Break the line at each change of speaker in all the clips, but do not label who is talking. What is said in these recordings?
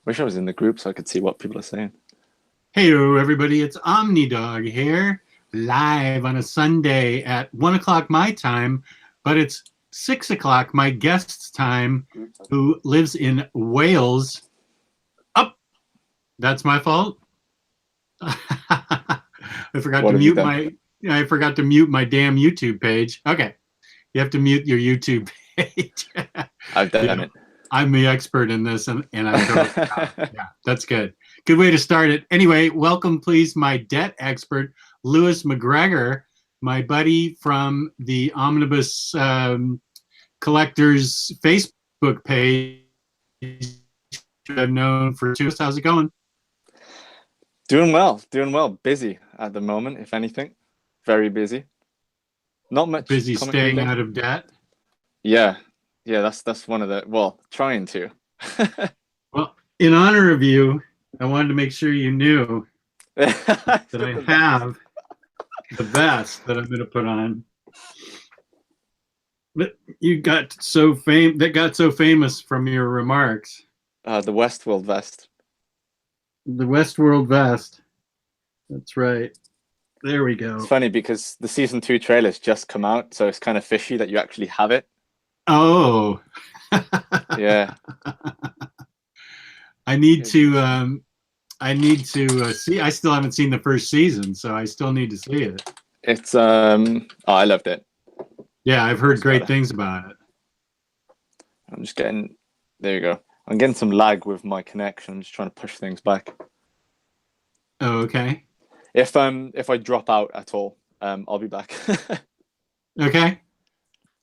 Wish I was in the group so I could see what people are saying.
Hey, everybody, it's OmniDog here, live on a Sunday at 1 o'clock my time, but it's 6 o'clock my guest's time, who lives in Wales. Up! That's my fault. I forgot
What
to
have you
mute
done?
my damn YouTube page. Okay, you have to mute your YouTube page.
I've done it.
I'm the expert in this, and I'm totally yeah, that's good. Good way to start it. Anyway, welcome, please, my debt expert, Lewis McGregor, my buddy from the Omnibus Collectors Facebook page. I've known for 2 years. How's it going?
Doing well. Busy at the moment, if anything. Very busy. Not much.
Busy
comic
staying
reading.
out of debt.
Yeah, that's one of the, well, trying to.
Well, in honor of you, I wanted to make sure you knew that I have the vest that I'm going to put on. But you got so famous from your remarks.
The Westworld vest.
The Westworld vest. That's right. There we go.
It's funny because the season 2 trailer's just come out, so it's kind of fishy that you actually have it.
Oh.
Yeah.
I need to see. I still haven't seen the first season, so I still need to see it.
It's I loved it.
Yeah, I've heard great things about it.
I'm just getting, there you go. I'm getting some lag with my connection. I'm just trying to push things back.
Oh, okay.
If I drop out at all, I'll be back.
Okay.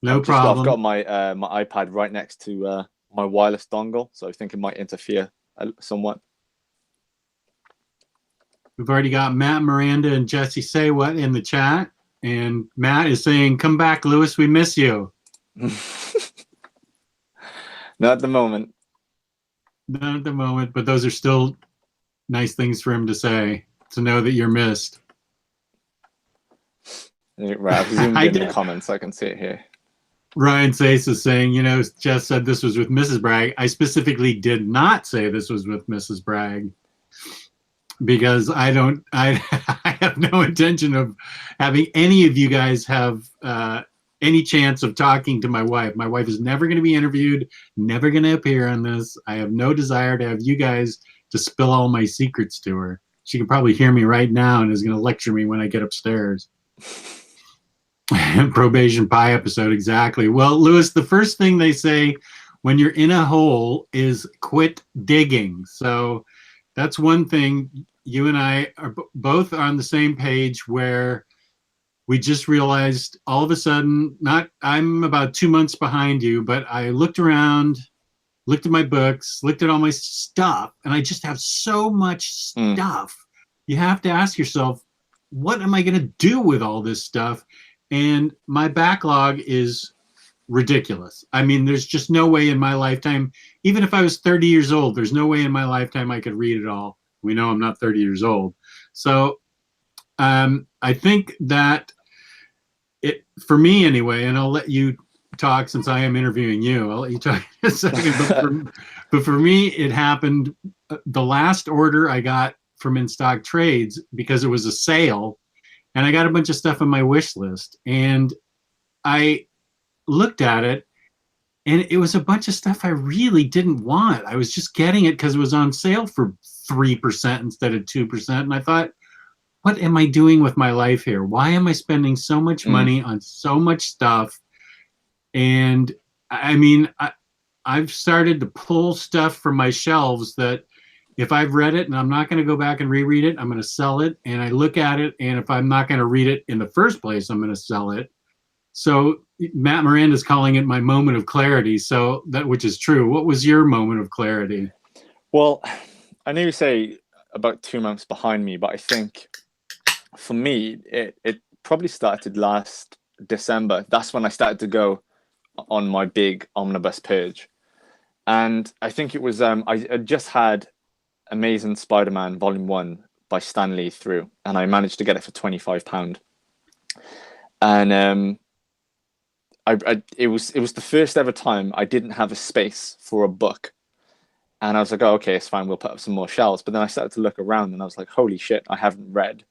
No problem.
I've got my my iPad right next to my wireless dongle, so I think it might interfere somewhat.
We've already got Matt, Miranda, and Jesse Say What in the chat, and Matt is saying, "Come back, Lewis. We miss you."
Not at the moment.
Not at the moment, but those are still nice things for him to say, to know that you're missed.
Right, I've zoomed in the comments. I can see it here.
Ryan Sace is saying, Jess said this was with Mrs. Bragg. I specifically did not say this was with Mrs. Bragg because I have no intention of having any of you guys have any chance of talking to my wife. My wife is never going to be interviewed, never going to appear on this. I have no desire to have you guys to spill all my secrets to her. She can probably hear me right now and is going to lecture me when I get upstairs. Probation pie episode, exactly. Well, Lewis, the first thing they say when you're in a hole is quit digging. So that's one thing. You and I are both on the same page where we just realized all of a sudden, I'm about 2 months behind you, but I looked around, looked at my books, looked at all my stuff, and I just have so much stuff. You have to ask yourself, what am I going to do with all this stuff? And my backlog is ridiculous. I mean, there's just no way in my lifetime, even if I was 30 years old, there's no way in my lifetime I could read it all. We know I'm not 30 years old. So I think that for me anyway, and I'll let you talk since I am interviewing you. I'll let you talk in a second. But for me, it happened. The last order I got from In Stock Trades, because it was a sale, and I got a bunch of stuff on my wish list, and I looked at it, and it was a bunch of stuff I really didn't want. I was just getting it because it was on sale for 3% instead of 2%. And I thought, what am I doing with my life here? Why am I spending so much money on so much stuff? And I mean, I've started to pull stuff from my shelves that if I've read it and I'm not going to go back and reread it, I'm going to sell it. And I look at it, and if I'm not going to read it in the first place, I'm going to sell it. So Matt Miranda's calling it my moment of clarity. So that, which is true. What was your moment of clarity?
Well, I know you say about 2 months behind me, but I think for me, it probably started last December. That's when I started to go on my big omnibus purge. And I think it was, I just had Amazing Spider-Man Volume 1 by Stan Lee through, and I managed to get it for £25. And it was the first ever time I didn't have a space for a book. And I was like, oh, okay, it's fine. We'll put up some more shelves. But then I started to look around and I was like, holy shit, I haven't read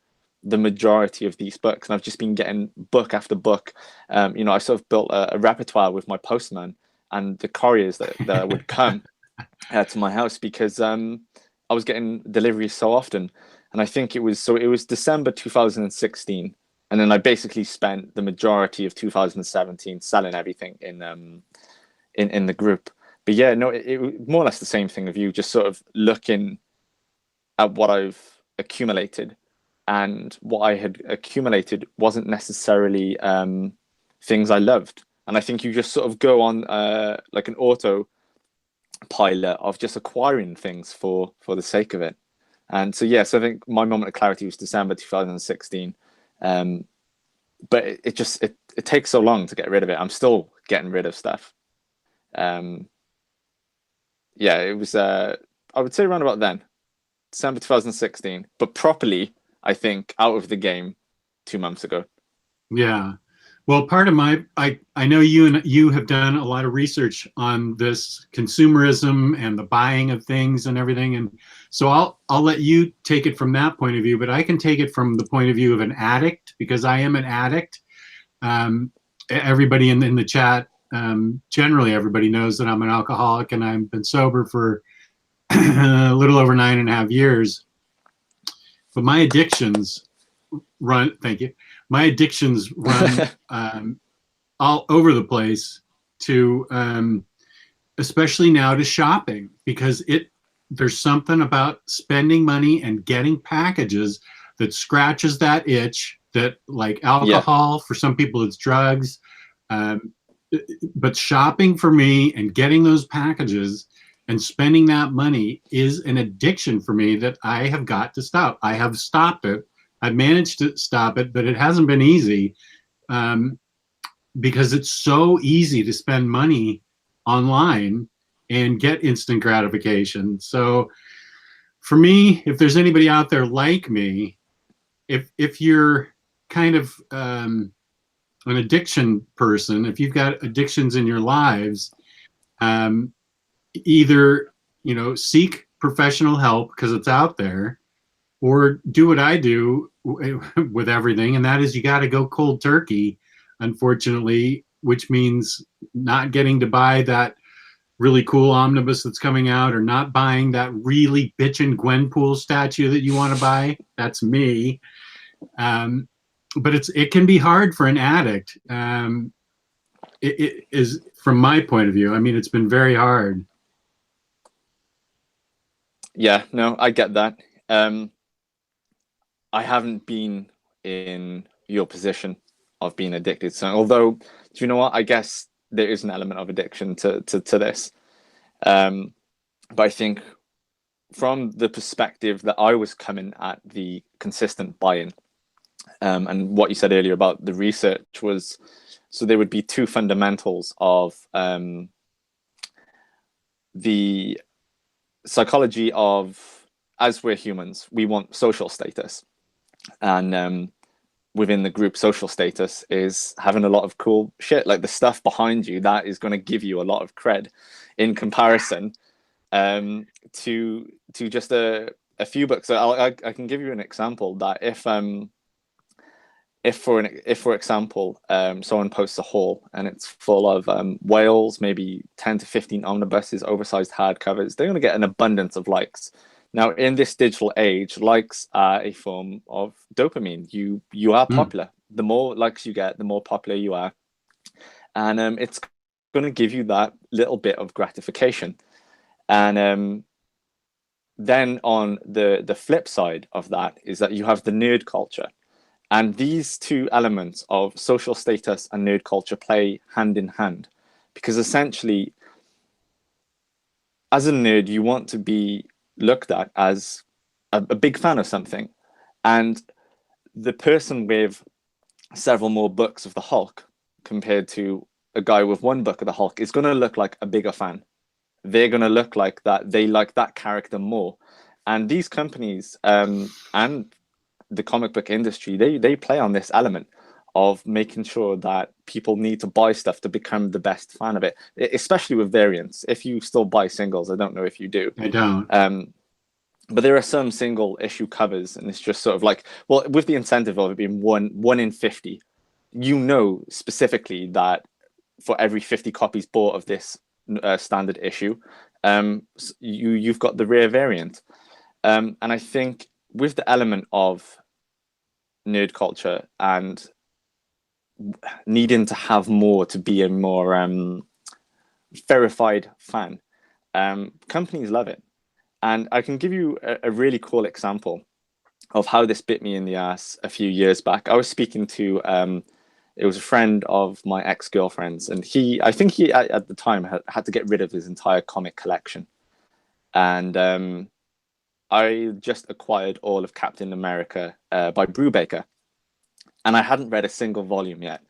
the majority of these books. And I've just been getting book after book. I sort of built a repertoire with my postman and the couriers that would come to my house because I was getting deliveries so often. And I think it was December 2016. And then I basically spent the majority of 2017 selling everything in the group. But yeah, no, it was more or less the same thing of you just sort of looking at what I've accumulated, and what I had accumulated wasn't necessarily things I loved. And I think you just sort of go on like an autopilot of just acquiring things for the sake of it. And so yeah, so I think my moment of clarity was December 2016. But it takes so long to get rid of it. I'm still getting rid of stuff. Yeah, it was I would say around about then, December 2016, but properly, I think, out of the game 2 months ago.
Yeah. Well, part of I know you have done a lot of research on this consumerism and the buying of things and everything, and so I'll let you take it from that point of view, but I can take it from the point of view of an addict, because I am an addict. Everybody in the chat, generally everybody knows that I'm an alcoholic, and I've been sober for a little over 9.5 years. But my addictions run. Thank you. My addictions run all over the place to, especially now, to shopping, because there's something about spending money and getting packages that scratches that itch that, like alcohol, for some people it's drugs. But shopping for me and getting those packages and spending that money is an addiction for me that I have got to stop. I have stopped it. I've managed to stop it, but it hasn't been easy, because it's so easy to spend money online and get instant gratification. So for me, if there's anybody out there like me, if you're kind of an addiction person, if you've got addictions in your lives, either seek professional help because it's out there, or do what I do with everything, and that is you got to go cold turkey, unfortunately, which means not getting to buy that really cool omnibus that's coming out, or not buying that really bitchin' Gwenpool statue that you want to buy. That's me. But it can be hard for an addict. It is, from my point of view. I mean, it's been very hard.
Yeah, no, I get that. I haven't been in your position of being addicted. So, although, do you know what? I guess there is an element of addiction to this. But I think from the perspective that I was coming at the consistent buying, and what you said earlier about the research was, so there would be two fundamentals of the psychology of, as we're humans, we want social status. And within the group, social status is having a lot of cool shit, like the stuff behind you that is going to give you a lot of cred in comparison to just a few books. So I can give you an example that if for example someone posts a haul and it's full of whales, maybe 10 to 15 omnibuses, oversized hardcovers, they're going to get an abundance of likes. Now, in this digital age, likes are a form of dopamine. You are popular. The more likes you get, the more popular you are. And it's going to give you that little bit of gratification. And then on the flip side of that is that you have the nerd culture. And these two elements of social status and nerd culture play hand in hand. Because essentially, as a nerd, you want to be looked at as a big fan of something, and the person with several more books of the Hulk compared to a guy with one book of the Hulk is going to look like a bigger fan. They're going to look like that they like that character more. And these companies and the comic book industry, they play on this element of making sure that people need to buy stuff to become the best fan of it, especially with variants. If you still buy singles, I don't know if you do.
I don't.
But there are some single issue covers, and it's just sort of like, well, with the incentive of it being one in 50, you know specifically that for every 50 copies bought of this standard issue, you've got the rare variant. And I think with the element of nerd culture and needing to have more to be a more verified fan, companies love it. And I can give you a really cool example of how this bit me in the ass a few years back. I was speaking to it was a friend of my ex-girlfriend's, and I think he at the time had to get rid of his entire comic collection. And I just acquired all of Captain America by Brubaker, and I hadn't read a single volume yet.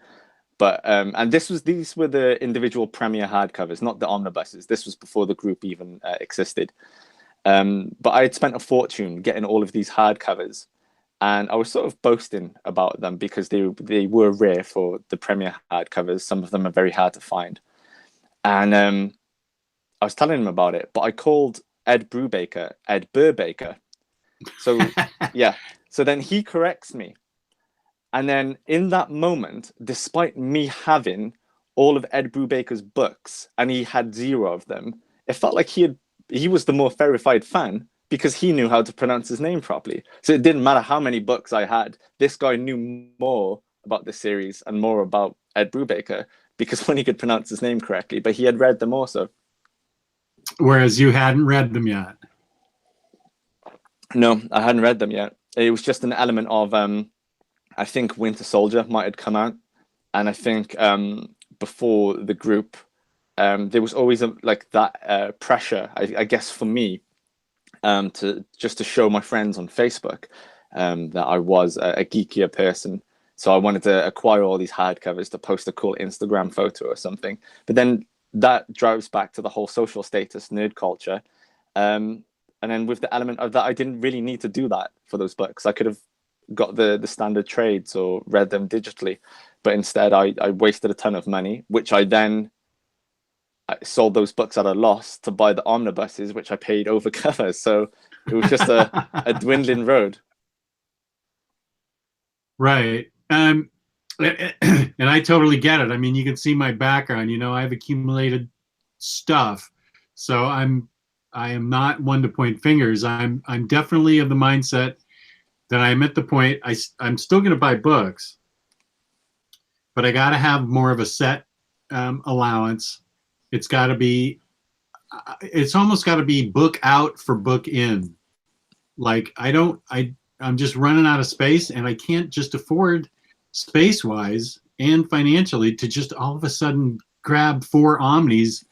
But and these were the individual premiere hardcovers, not the omnibuses. This was before the group even existed. But I had spent a fortune getting all of these hardcovers, and I was sort of boasting about them because they were rare for the premiere hardcovers. Some of them are very hard to find. And I was telling him about it, but I called Ed Brubaker Ed Burbaker. So yeah, so then he corrects me. And then in that moment, despite me having all of Ed Brubaker's books and he had 0 of them, it felt like he was the more verified fan because he knew how to pronounce his name properly. So it didn't matter how many books I had. This guy knew more about the series and more about Ed Brubaker because when he could pronounce his name correctly, but he had read them also.
Whereas you hadn't read them yet.
No, I hadn't read them yet. It was just an element of, I think Winter Soldier might have come out. And I think before the group, there was always that pressure, I guess, for me, to show my friends on Facebook that I was a geekier person. So I wanted to acquire all these hardcovers to post a cool Instagram photo or something. But then that drives back to the whole social status, nerd culture. And then with the element of that, I didn't really need to do that for those books. I could have got the standard trades or read them digitally. But instead, I wasted a ton of money, which I sold those books at a loss to buy the omnibuses, which I paid over covers. So it was just a dwindling road.
Right. And I totally get it. I mean, you can see my background. You know, I've accumulated stuff, so I am not one to point fingers. I'm definitely of the mindset that I'm at the point I'm still going to buy books, but I got to have more of a set allowance. It's got to be. It's almost got to be book out for book in. Like I'm just running out of space, and I can't just afford, space-wise and financially, to just all of a sudden grab 4 Omnis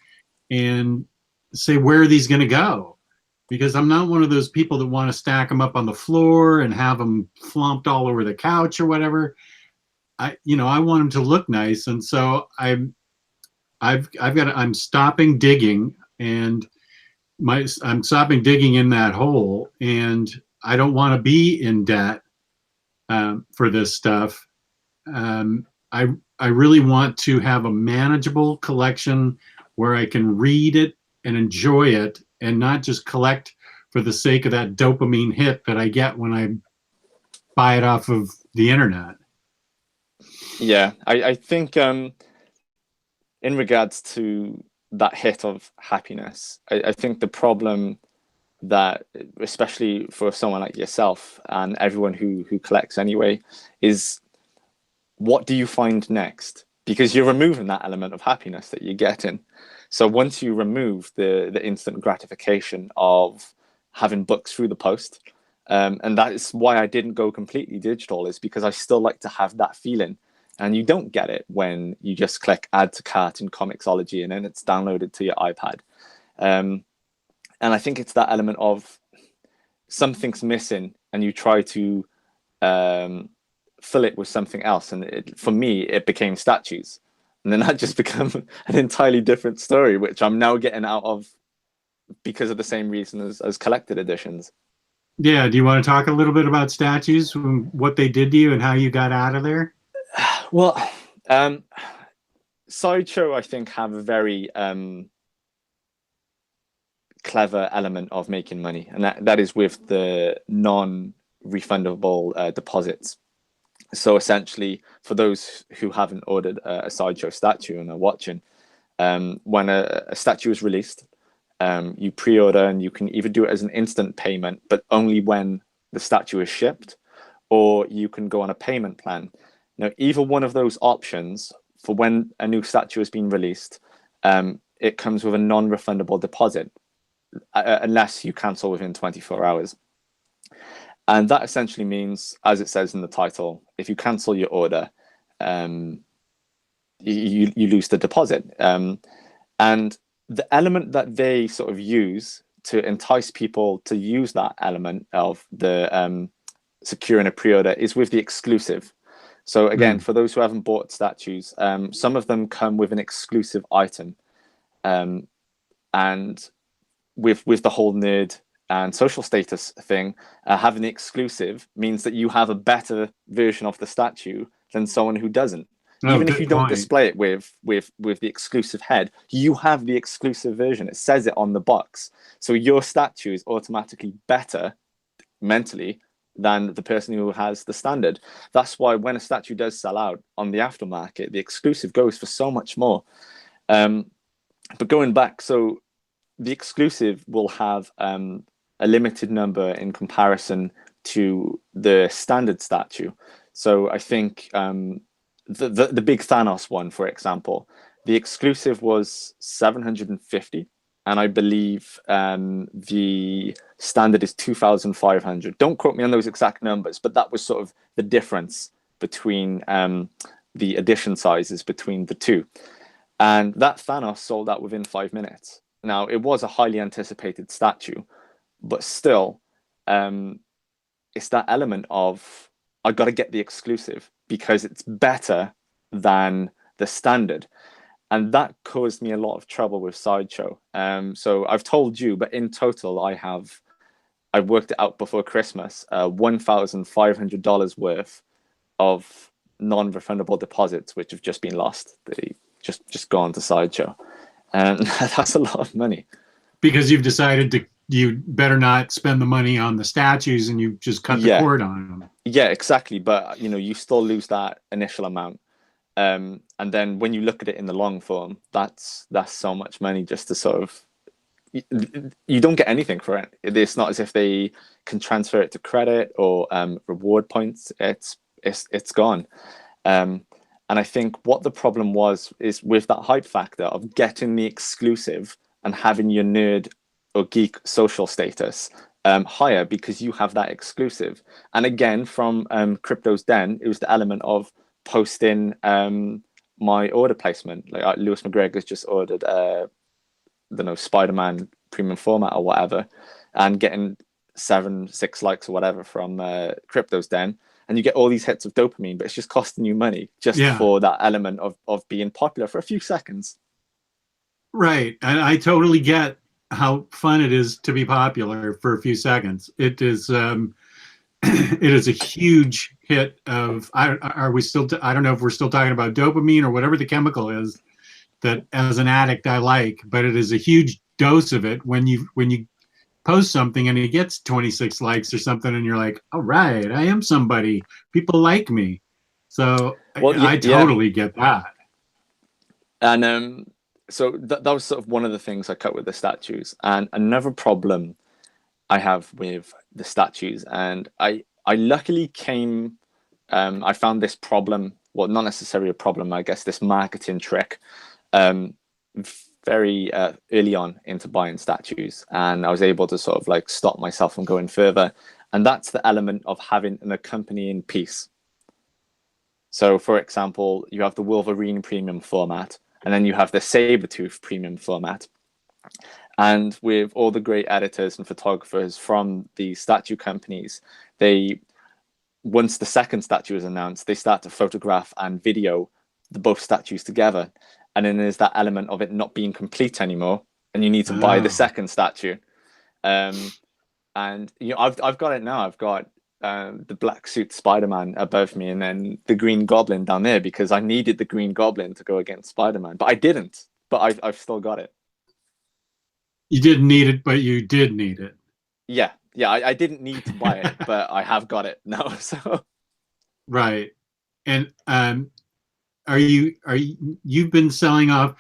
and say, where are these going to go? Because I'm not one of those people that want to stack them up on the floor and have them flomped all over the couch or whatever. I want them to look nice, and so I'm stopping digging, and I'm stopping digging in that hole, and I don't want to be in debt for this stuff. I really want to have a manageable collection where I can read it and enjoy it, and not just collect for the sake of that dopamine hit that I get when I buy it off of the internet.
Yeah, I think in regards to that hit of happiness, I think the problem that, especially for someone like yourself and everyone who collects anyway, is what do you find next? Because you're removing that element of happiness that you're getting. So once you remove the instant gratification of having books through the post, and that is why I didn't go completely digital, is because I still like to have that feeling. And you don't get it when you just click add to cart in Comixology and then it's downloaded to your iPad. And I think it's that element of something's missing and you try to fill it with something else. And for me, it became statues. And then that just became an entirely different story, which I'm now getting out of because of the same reason as collected editions.
Yeah. Do you want to talk a little bit about statues, what they did to you and how you got out of there?
Well, Sideshow, I think, have a very clever element of making money, and that is with the non-refundable deposits. So essentially, for those who haven't ordered a Sideshow statue and are watching, when a statue is released, you pre-order and you can either do it as an instant payment, but only when the statue is shipped, or you can go on a payment plan. Now, either one of those options for when a new statue has been released, it comes with a non-refundable deposit unless you cancel within 24 hours. And that essentially means, as it says in the title, if you cancel your order, you lose the deposit. And the element that they sort of use to entice people to use that element of the securing a pre-order is with the exclusive. So again, for those who haven't bought statues, some of them come with an exclusive item. And with the whole nerd and social status thing, having the exclusive means that you have a better version of the statue than someone who doesn't.
Oh,
Even if
good
you don't
point.
display it with the exclusive head, you have the exclusive version. It says it on the box. So your statue is automatically better mentally than the person who has the standard. That's why when a statue does sell out on the aftermarket, the exclusive goes for so much more. But going back, so the exclusive will have a limited number in comparison to the standard statue. So I think the big Thanos one, for example, the exclusive was 750, and I believe the standard is 2,500. Don't quote me on those exact numbers, but that was sort of the difference between the edition sizes between the two. And that Thanos sold out within 5 minutes. Now, it was a highly anticipated statue, but still, it's that element of, I got to get the exclusive because it's better than the standard. And that caused me a lot of trouble with Sideshow. So I've told you, but in total, I worked it out before Christmas, $1,500 worth of non-refundable deposits, which have just been lost. They just gone to Sideshow. And that's a lot of money.
Because you've decided you better not spend the money on the statues and you just cut the cord on them.
Yeah, exactly. But you still lose that initial amount. And then when you look at it in the long form, that's so much money just to sort of, you don't get anything for it. It's not as if they can transfer it to credit or reward points. It's gone. And I think what the problem is with that hype factor of getting the exclusive and having your nerd or geek social status higher because you have that exclusive. And again, from Crypto's Den, it was the element of posting my order placement. Like Lewis McGregor's just ordered, I don't know, Spider-Man premium format or whatever, and getting 6 likes or whatever from Crypto's Den. And you get all these hits of dopamine, but it's just costing you money just for that element of being popular for a few seconds.
Right. And I totally get how fun it is to be popular for a few seconds. It is it is a huge hit of, are we still, I don't know if we're still talking about dopamine or whatever the chemical is that as an addict I like, but it is a huge dose of it when you post something and it gets 26 likes or something and you're like, all right, I am somebody, people like me. So I totally get that.
And so that was sort of one of the things I cut with the statues. And another problem I have with the statues, and I luckily I found this problem, well, not necessarily a problem, I guess, this marketing trick very early on into buying statues, and I was able to sort of like stop myself from going further. And that's the element of having an accompanying piece. So for example, you have the Wolverine premium format, and then you have the Sabretooth premium format. And with all the great editors and photographers from the statue companies, once the second statue is announced, they start to photograph and video both statues together. And then there's that element of it not being complete anymore, and you need to buy the second statue. And I've got it now. I've got the black suit Spider-Man above me and then the Green Goblin down there because I needed the Green Goblin to go against Spider-Man, but I didn't. But I've still got it.
You didn't need it, but you did need it.
Yeah, yeah. I didn't need to buy it, but I have got it now. So
Right. And you've been selling off?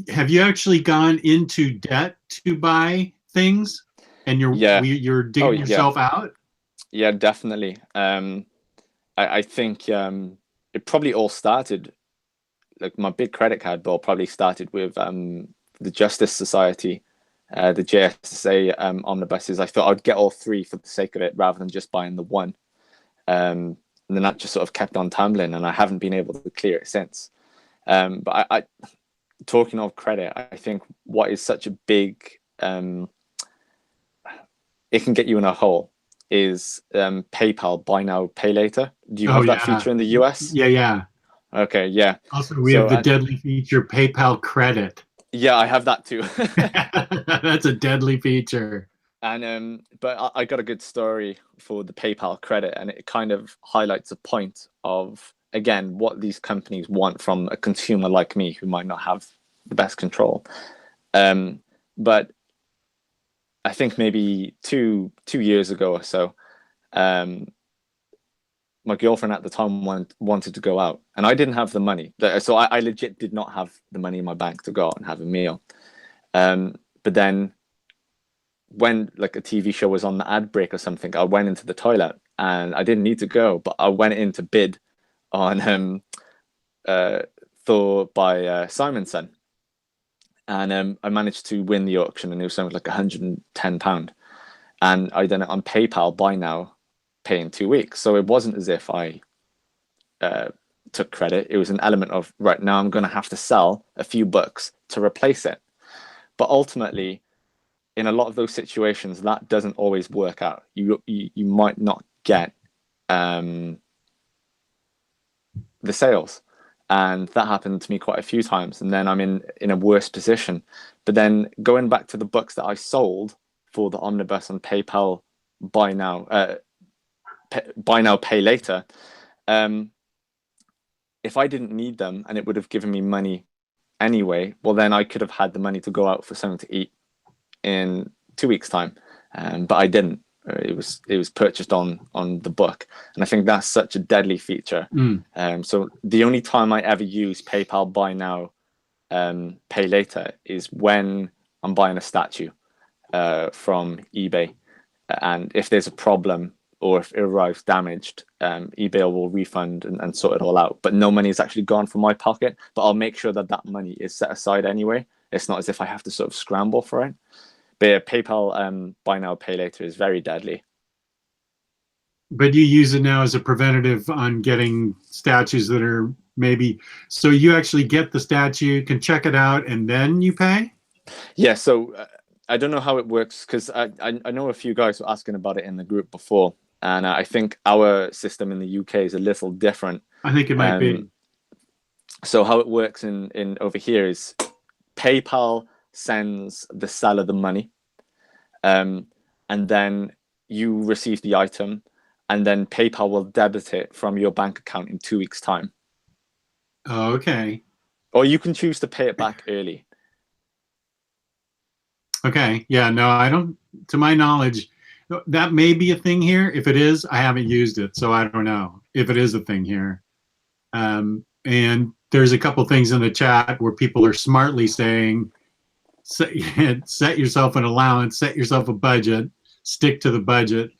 Have you actually gone into debt to buy things, and
yeah.
you're
Oh
digging
yeah,
yourself out?
yeah, definitely. I think it probably all started like my big credit card bill probably started with the Justice Society, the JSA omnibuses. I thought I'd get all three for the sake of it rather than just buying the one. And then that just sort of kept on tumbling, and I haven't been able to clear it since. But I talking of credit, I think what is such a big, it can get you in a hole is PayPal buy now pay later. Do you
Oh
have that
yeah,
feature in the US?
yeah, yeah.
Okay, yeah.
Also, we have
So
the deadly feature PayPal credit.
yeah, I have that too.
That's a deadly feature.
And but I got a good story for the PayPal credit, and it kind of highlights a point of again what these companies want from a consumer like me who might not have the best control. But I think maybe two years ago or so, um, my girlfriend at the time wanted to go out, and I didn't have the money, so I legit did not have the money in my bank to go out and have a meal. But then when like a TV show was on the ad break or something, I went into the toilet and I didn't need to go, but I went in to bid on Thor by Simonson, and I managed to win the auction, and it was something like £110, and I done it on PayPal buy now, pay in 2 weeks. So it wasn't as if I took credit. It was an element of right now I'm going to have to sell a few books to replace it, but ultimately in a lot of those situations, that doesn't always work out. You might not get the sales, and that happened to me quite a few times. And then I'm in a worse position. But then going back to the books that I sold for the omnibus on PayPal buy now, buy now pay later. If I didn't need them and it would have given me money anyway, well then I could have had the money to go out for something to eat in 2 weeks' time, but I didn't. It was purchased on the book, and I think that's such a deadly feature. So the only time I ever use PayPal buy now, pay later is when I'm buying a statue from eBay, and if there's a problem or if it arrives damaged, eBay will refund and sort it all out. But no money is actually gone from my pocket. But I'll make sure that that money is set aside anyway. It's not as if I have to sort of scramble for it. But yeah, PayPal buy now pay later is very deadly.
But you use it now as a preventative on getting statues that are maybe, so you actually get the statue, can check it out, and then you pay?
Yeah, so I don't know how it works because I know a few guys were asking about it in the group before, and I think our system in the UK is a little different.
I think it might be.
So how it works in over here is PayPal sends the seller the money, and then you receive the item, and then PayPal will debit it from your bank account in 2 weeks' time.
Oh, okay.
Or you can choose to pay it back early.
Okay. Yeah, no, I don't, to my knowledge, that may be a thing here. If it is, I haven't used it, so I don't know if it is a thing here. And there's a couple things in the chat where people are smartly saying, set yourself an allowance, set yourself a budget, stick to the budget.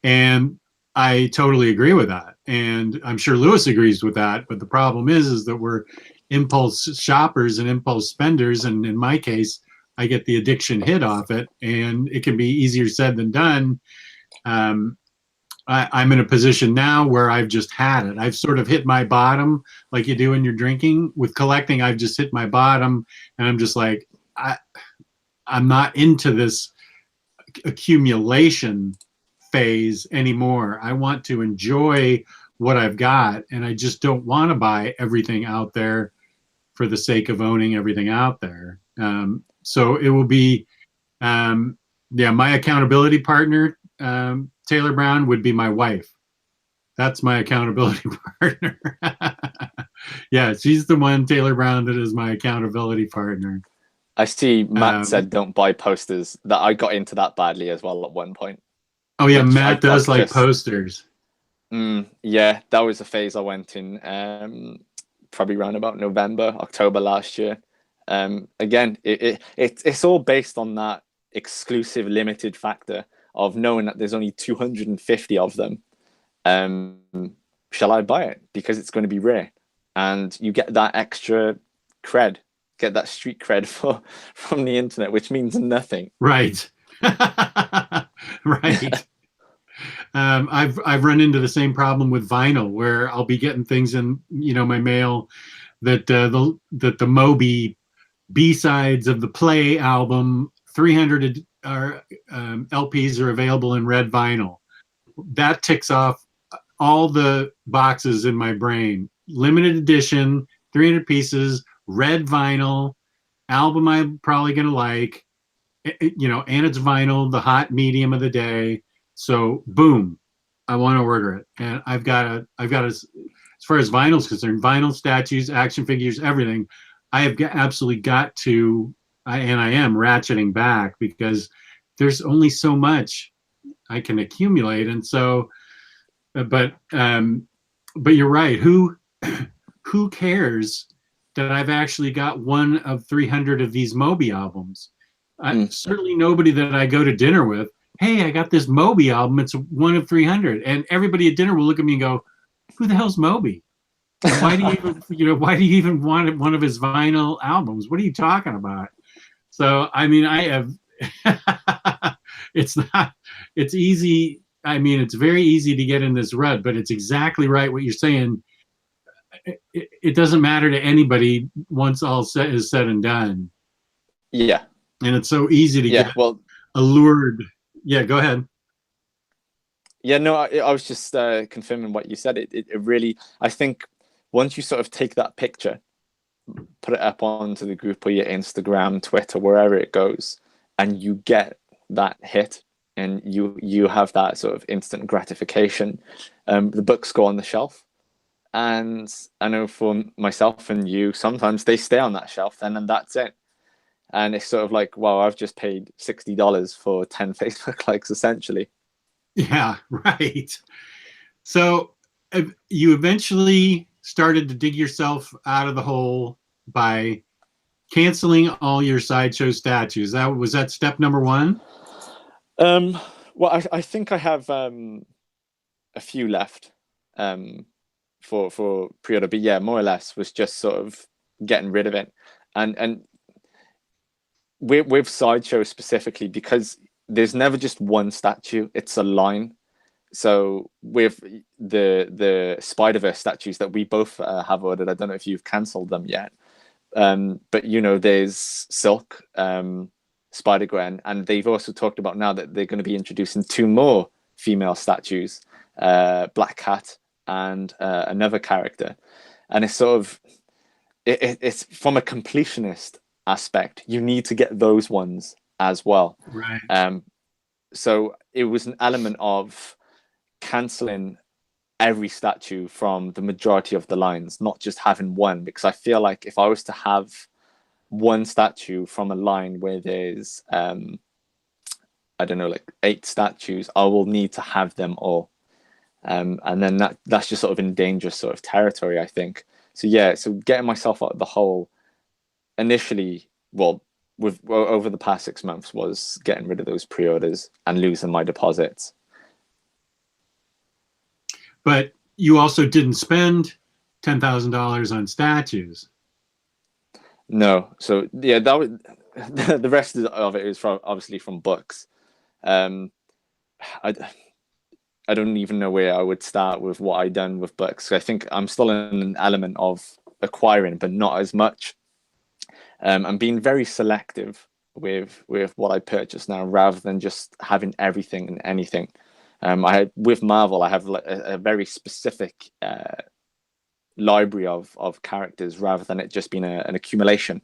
And I totally agree with that. And I'm sure Lewis agrees with that. But the problem is that we're impulse shoppers and impulse spenders. And in my case, I get the addiction hit off it, and it can be easier said than done. I'm in a position now where I've just had it. I've sort of hit my bottom, like you do when you're drinking. With collecting, I've just hit my bottom, and I'm just like, I'm not into this accumulation phase anymore. I want to enjoy what I've got, and I just don't want to buy everything out there for the sake of owning everything out there. So it will be, yeah, my accountability partner Taylor Brown would be my wife. That's my accountability partner. Yeah, she's the one, Taylor Brown, that is my accountability partner.
I see Matt said don't buy posters. That I got into that badly as well at one point.
Oh yeah,
Which
Matt does like posters.
Yeah, that was a phase I went in probably around about November, October last year. Again, it's all based on that exclusive limited factor of knowing that there's only 250 of them. Shall I buy it? Because it's going to be rare. And you get that extra cred, get that street cred from the internet, which means nothing.
Right. Right. I've run into the same problem with vinyl, where I'll be getting things in my mail that the Moby B-sides of the Play album 300 LPs are available in red vinyl. That ticks off all the boxes in my brain. Limited edition, 300 pieces, red vinyl, album I'm probably gonna like, and it's vinyl, the hot medium of the day. So boom, I want to order it, and I've got to, as far as vinyl's concerned, vinyl, statues, action figures, everything. I have absolutely got to, and I am ratcheting back because there's only so much I can accumulate, and so, but you're right. Who cares that I've actually got one of 300 of these Moby albums? Certainly nobody that I go to dinner with. Hey, I got this Moby album. It's one of 300, and everybody at dinner will look at me and go, "Who the hell's Moby? And why do you even want one of his vinyl albums? What are you talking about?" So, I mean, I have. It's easy. I mean, it's very easy to get in this rut, but it's exactly right what you're saying. It doesn't matter to anybody once all is said and done.
Yeah.
And it's so easy to get allured. Yeah, go ahead.
Yeah, no, I was just confirming what you said. It really, I think once you sort of take that picture, put it up onto the group or your Instagram, Twitter, wherever it goes, and you get that hit and you have that sort of instant gratification, the books go on the shelf. And I know for myself and you, sometimes they stay on that shelf then, and that's it. And it's sort of like, wow, I've just paid $60 for 10 Facebook likes, essentially.
Yeah, right. So you eventually started to dig yourself out of the hole by canceling all your sideshow statues. Was that step number one?
Well, I think I have a few left for pre-order, but yeah, more or less was just sort of getting rid of it. And with sideshow specifically, because there's never just one statue, it's a line. So with the Spider-Verse statues that we both have ordered, I don't know if you've cancelled them yet, but there's Silk, Spider-Gwen, and they've also talked about now that they're going to be introducing 2 more female statues, Black Cat and another character. And it's sort of it's from a completionist aspect, you need to get those ones as well.
Right.
So it was an element of cancelling every statue from the majority of the lines, not just having one, because I feel like if I was to have one statue from a line where there's I don't know, like 8 statues, I will need to have them all. And then that's just sort of in dangerous sort of territory, I think. So yeah, so getting myself out of the hole initially, over the past 6 months, was getting rid of those pre-orders and losing my deposits.
But you also didn't spend $10,000 on statues.
No, so yeah, that was the rest of it is obviously from books. I don't even know where I would start with what I done with books. I think I'm still in an element of acquiring, but not as much. I'm being very selective with what I purchase now, rather than just having everything and anything. With Marvel, I have a very specific library of characters, rather than it just being an accumulation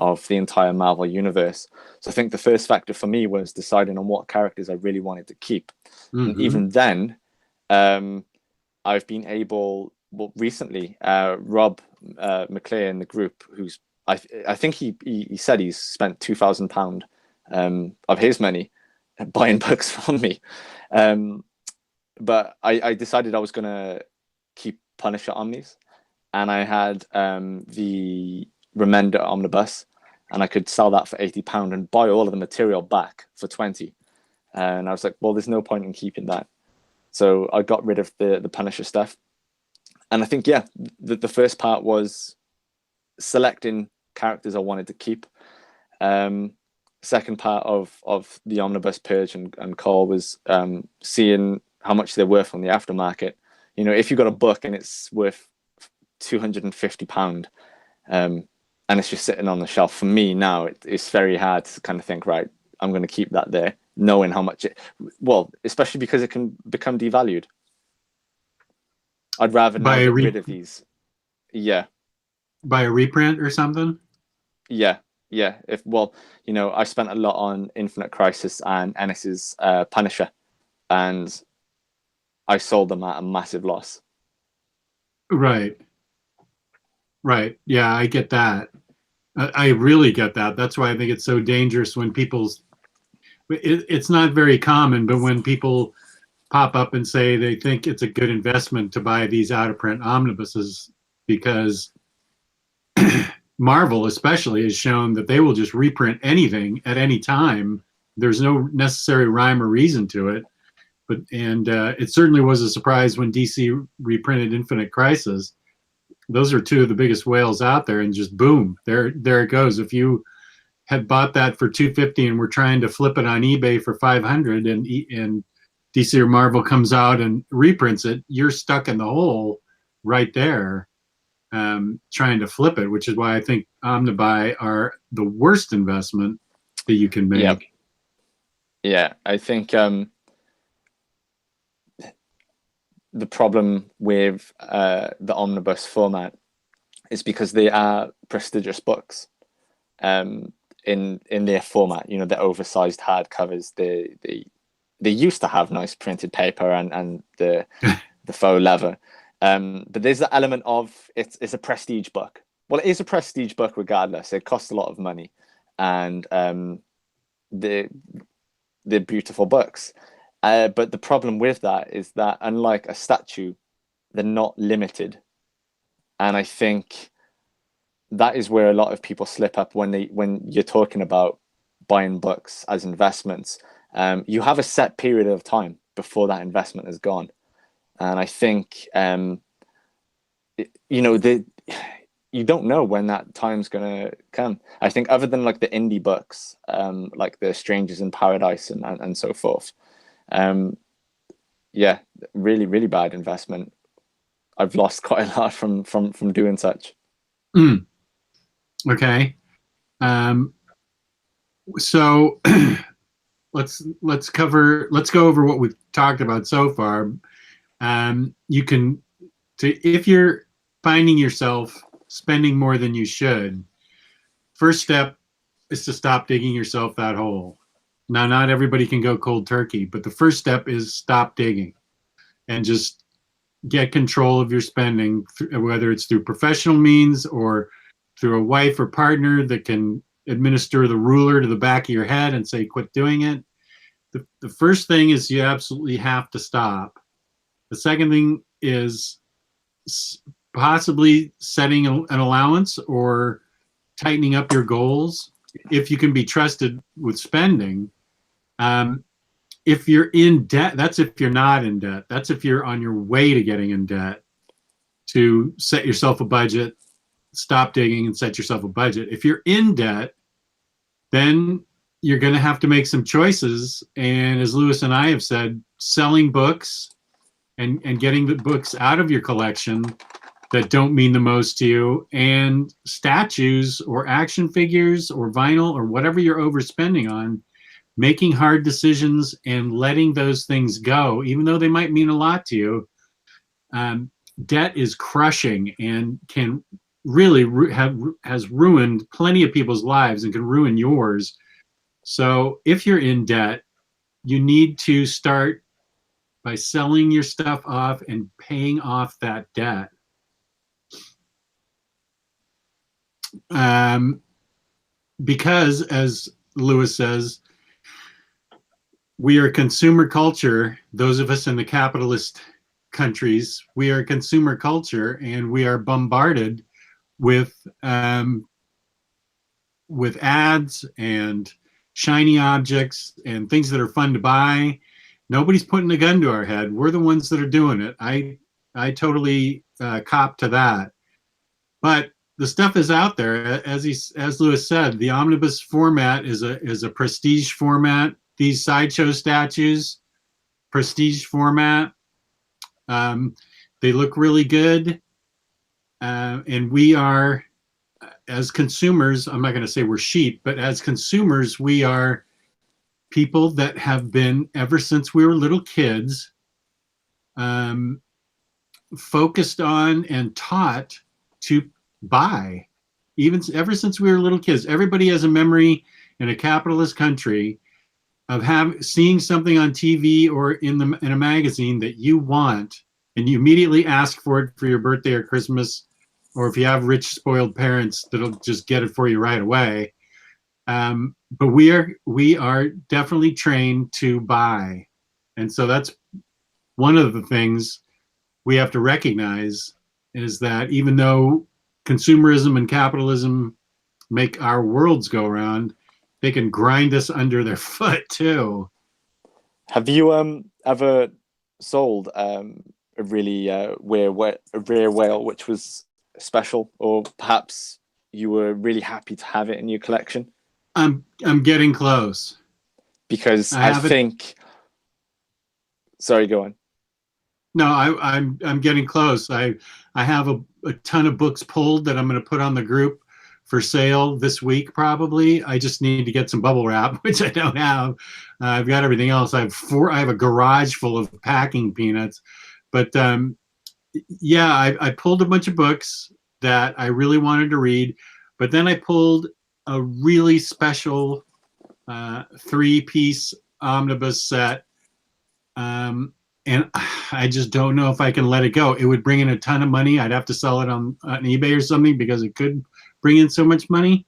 of the entire Marvel universe. So I think the first factor for me was deciding on what characters I really wanted to keep. And even then, I've been able, well, recently, Rob McClare in the group, who's I think he said he's spent £2,000 of his money buying books from me. But I decided I was gonna keep Punisher Omnis, and I had the Remender Omnibus, and I could sell that for £80 and buy all of the material back for 20. And I was like, well, there's no point in keeping that. So I got rid of the Punisher stuff. And I think, yeah, the first part was selecting characters I wanted to keep. Second part of the Omnibus purge and call was seeing how much they're worth on the aftermarket. You know, if you've got a book and it's worth £250, and it's just sitting on the shelf, for me now, it's very hard to kind of think, right, I'm going to keep that there, knowing how much well, especially because it can become devalued. I'd rather not get rid of these. Yeah.
Buy a reprint or something?
Yeah. If, well, you know, I spent a lot on Infinite Crisis and Ennis's Punisher, and I sold them at a massive loss.
Right. Yeah, I get that. I really get that. That's why I think it's so dangerous when it's not very common, but when people pop up and say they think it's a good investment to buy these out-of-print omnibuses, because Marvel especially has shown that they will just reprint anything at any time. There's no necessary rhyme or reason to it. And it certainly was a surprise when DC reprinted Infinite Crisis. Those are two of the biggest whales out there, and just boom, there it goes. If you had bought that for $250 and were trying to flip it on eBay for $500, and DC or Marvel comes out and reprints it, you're stuck in the hole right there, trying to flip it. Which is why I think Omnibuy are the worst investment that you can make.
Yep. Yeah, I think the problem with the omnibus format is because they are prestigious books in their format. You know, the oversized hardcovers. They used to have nice printed paper and the faux leather, but there's the element of it's a prestige book. Well, it is a prestige book regardless. It costs a lot of money, and they're beautiful books. But the problem with that is that, unlike a statue, they're not limited. And I think that is where a lot of people slip up when you're talking about buying books as investments. You have a set period of time before that investment is gone. And I think, you don't know when that time's going to come. I think other than like the indie books, like the Strangers in Paradise and so forth, really, really bad investment. I've lost quite a lot from doing such.
Okay. So let's go over what we've talked about so far. If you're finding yourself spending more than you should, first step is to stop digging yourself that hole. Now, not everybody can go cold turkey, but the first step is stop digging and just get control of your spending, whether it's through professional means or through a wife or partner that can administer the ruler to the back of your head and say, quit doing it. The first thing is you absolutely have to stop. The second thing is possibly setting an allowance or tightening up your goals if you can be trusted with spending. If you're in debt, that's if you're not in debt. That's if you're on your way to getting in debt, to set yourself a budget, stop digging and set yourself a budget. If you're in debt, then you're going to have to make some choices. And as Lewis and I have said, selling books and getting the books out of your collection that don't mean the most to you, and statues or action figures or vinyl or whatever you're overspending on, making hard decisions and letting those things go, even though they might mean a lot to you. Debt is crushing and can really has ruined plenty of people's lives and can ruin yours. So if you're in debt, you need to start by selling your stuff off and paying off that debt. Um, because, as Lewis says, we are consumer culture. Those of us in the capitalist countries, we are consumer culture, and we are bombarded with ads and shiny objects and things that are fun to buy. Nobody's putting a gun to our head. We're the ones that are doing it. I totally cop to that. But the stuff is out there, as Lewis said. The omnibus format is a prestige format. These sideshow statues, prestige format. They look really good, and we are, as consumers, I'm not going to say we're sheep, but as consumers, we are people that have been, ever since we were little kids, focused on and taught to buy. Even ever since we were little kids, everybody has a memory in a capitalist country of seeing something on TV or in a magazine that you want, and you immediately ask for it for your birthday or Christmas, or if you have rich, spoiled parents, that'll just get it for you right away. But we are definitely trained to buy, and so that's one of the things we have to recognize, is that even though consumerism and capitalism make our worlds go around, they can grind us under their foot too.
Have you ever sold a really rare whale which was special, or perhaps you were really happy to have it in your collection?
I'm getting close.
Because
I
I
have it.
think, sorry, go on.
No, I'm getting close. I have a ton of books pulled that I'm going to put on the group for sale this week. Probably. I just need to get some bubble wrap, which I don't have. I've got everything else. I have a garage full of packing peanuts. But yeah, I pulled a bunch of books that I really wanted to read, but then I pulled a really special 3-piece omnibus set. And I just don't know if I can let it go. It would bring in a ton of money. I'd have to sell it on eBay or something, because it could bring in so much money.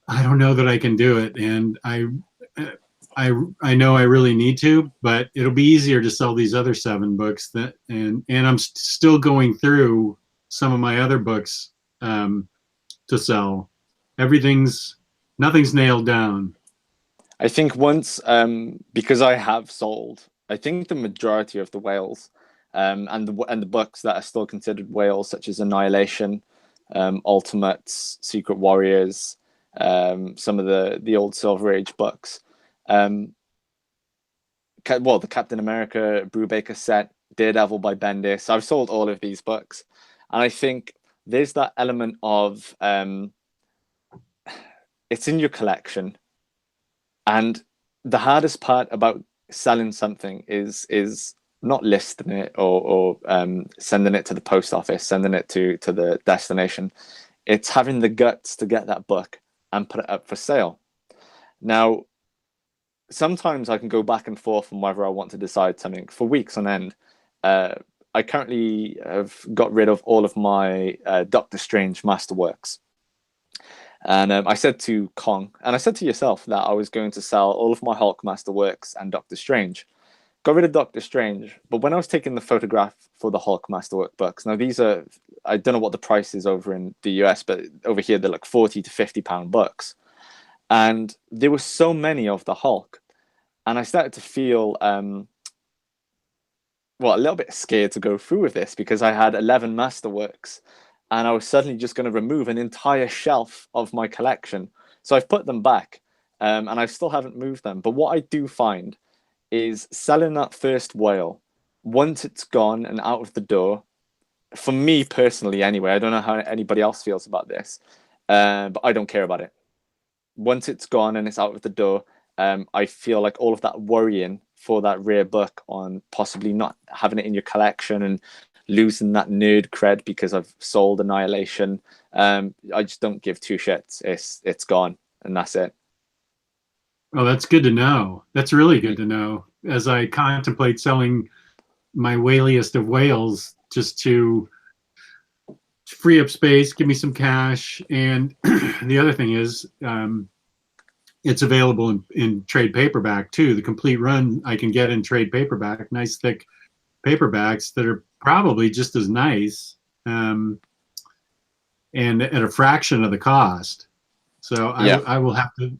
I don't know that I can do it, and I know I really need to, but it'll be easier to sell these other 7 books and I'm still going through some of my other books to sell. Nothing's nailed down.
I think once, because I have sold, I think the majority of the whales, and the books that are still considered whales, such as Annihilation, Ultimates, Secret Warriors, some of the old Silver Age books, the Captain America Brubaker set, Daredevil by Bendis. I've sold all of these books, and I think there's that element of it's in your collection. And the hardest part about selling something is not listing it or sending it to the post office, sending it to the destination. It's having the guts to get that book and put it up for sale. Now, sometimes I can go back and forth on whether I want to decide something for weeks on end. I currently have got rid of all of my Doctor Strange masterworks. And I said to Kong, and I said to yourself, that I was going to sell all of my Hulk Masterworks and Doctor Strange. Got rid of Doctor Strange, but when I was taking the photograph for the Hulk Masterwork books, now these are, I don't know what the price is over in the US, but over here they're like 40 to 50 pound books. And there were so many of the Hulk. And I started to feel, a little bit scared to go through with this, because I had 11 Masterworks. And I was suddenly just going to remove an entire shelf of my collection. So I've put them back, and I still haven't moved them. But what I do find is selling that first whale, once it's gone and out of the door, for me personally anyway, I don't know how anybody else feels about this, but I don't care about it. Once it's gone and it's out of the door, I feel like all of that worrying for that rare book on possibly not having it in your collection and losing that nerd cred because I've sold Annihilation. I just don't give two shits. It's gone, and that's it.
Oh, that's good to know. That's really good to know. As I contemplate selling my whaliest of whales just to free up space, give me some cash, and the other thing is, it's available in trade paperback too. The complete run I can get in trade paperback, nice thick paperbacks that are probably just as nice, and at a fraction of the cost. So
Yeah,
I will have to.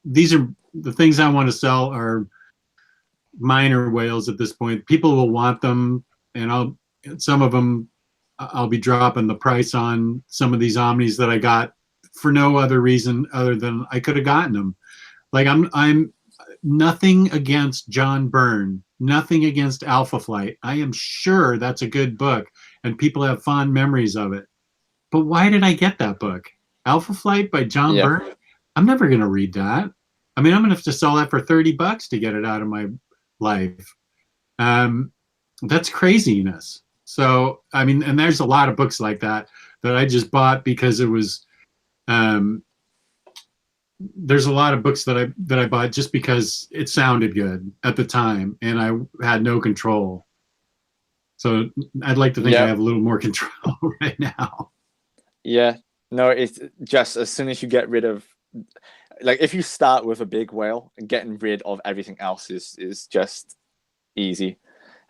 These are the things I want to sell are minor whales at this point. People will want them, and some of them I'll be dropping the price on some of these Omnis that I got for no other reason other than I could have gotten them. Like I'm nothing against John Byrne, nothing against Alpha Flight. I am sure that's a good book and people have fond memories of it. But why did I get that book? Alpha Flight by John
yeah,
Byrne? I'm never going to read that. I mean, I'm going to have to sell that for $30 to get it out of my life. That's craziness. So, I mean, and there's a lot of books like that that I just bought because it was, there's a lot of books that I bought just because it sounded good at the time and I had no control. So I'd like to think I
yeah,
have a little more control right now.
yeah. No, it's just as soon as you get rid of, like, if you start with a big whale, getting rid of everything else is just easy.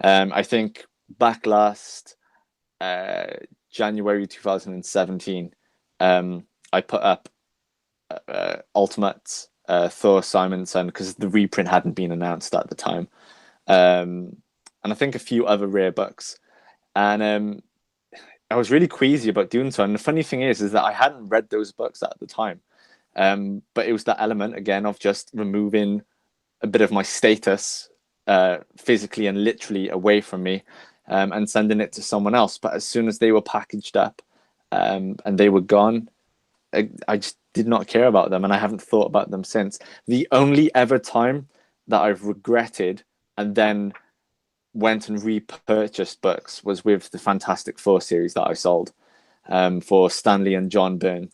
I think back last January 2017, I put up Ultimate Thor Simonson because the reprint hadn't been announced at the time, and I think a few other rare books, and I was really queasy about doing so. And the funny thing is that I hadn't read those books at the time, but it was that element again of just removing a bit of my status physically and literally away from me, and sending it to someone else. But as soon as they were packaged up and they were gone, I just did not care about them, and I haven't thought about them since. The only ever time that I've regretted and then went and repurchased books was with the Fantastic Four series that I sold, for Stanley and John Byrne,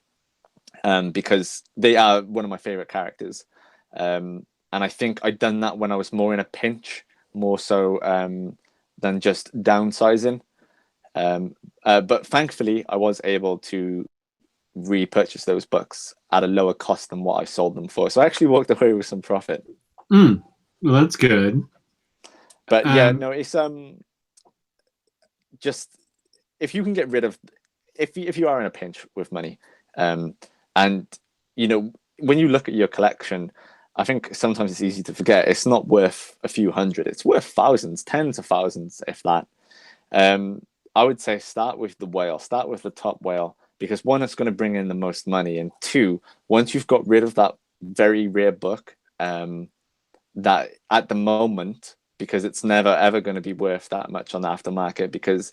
because they are one of my favorite characters. And I think I'd done that when I was more in a pinch, more so than just downsizing. But thankfully, I was able to repurchase those books at a lower cost than what I sold them for. So I actually walked away with some profit.
Well, that's good.
But yeah, no, it's just if you can get rid of, if you are in a pinch with money, and when you look at your collection, I think sometimes it's easy to forget it's not worth a few hundred, it's worth thousands, tens of thousands, if that. I would say start with the whale, start with the top whale, because one, it's going to bring in the most money, and two, once you've got rid of that very rare book, that at the moment, because it's never ever going to be worth that much on the aftermarket, because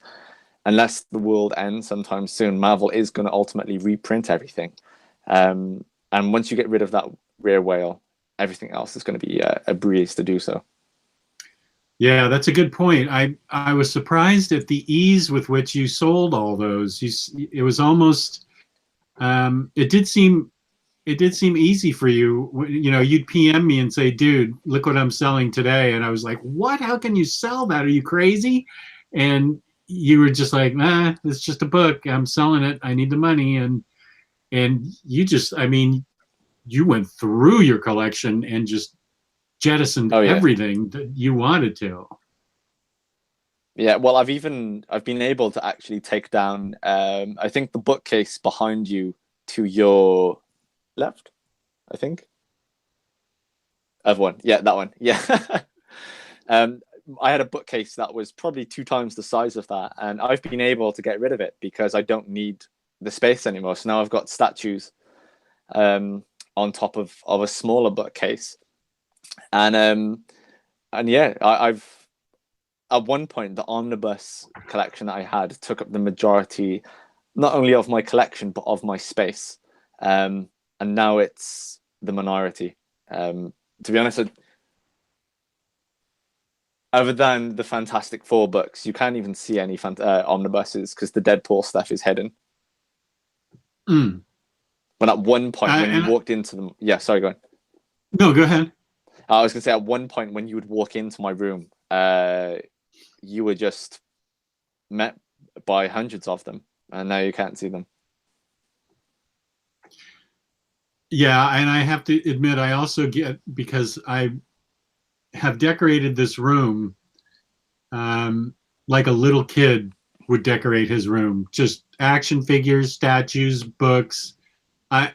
unless the world ends sometime soon, Marvel is going to ultimately reprint everything. And once you get rid of that rare whale, everything else is going to be a breeze to do so.
Yeah, that's a good point. I was surprised at the ease with which you sold all those. It was almost, it did seem easy for you. You'd PM me and say, "Dude, look what I'm selling today," and I was like, "What? How can you sell that? Are you crazy?" And you were just like, "Nah, it's just a book. I'm selling it. I need the money." And you just, I mean, you went through your collection and just jettisoned
Oh yeah.
everything that you wanted to.
Yeah, well, I've been able to actually take down, I think, the bookcase behind you to your left, I think. Other one. Yeah, that one. Yeah. I had a bookcase that was probably 2 times the size of that, and I've been able to get rid of it because I don't need the space anymore. So now I've got statues on top of a smaller bookcase. And yeah, I've at one point the omnibus collection that I had took up the majority, not only of my collection but of my space, and now it's the minority. To be honest, Other than the Fantastic Four books, you can't even see any omnibuses because the Deadpool stuff is hidden.
Mm.
But at one point, when you
And
walked into them, yeah, sorry, go on.
no, go ahead.
I was gonna say at one point when you would walk into my room, you were just met by hundreds of them, and now you can't see them.
Yeah, and I have to admit, I also get, because I have decorated this room like a little kid would decorate his room. Just action figures, statues, books. I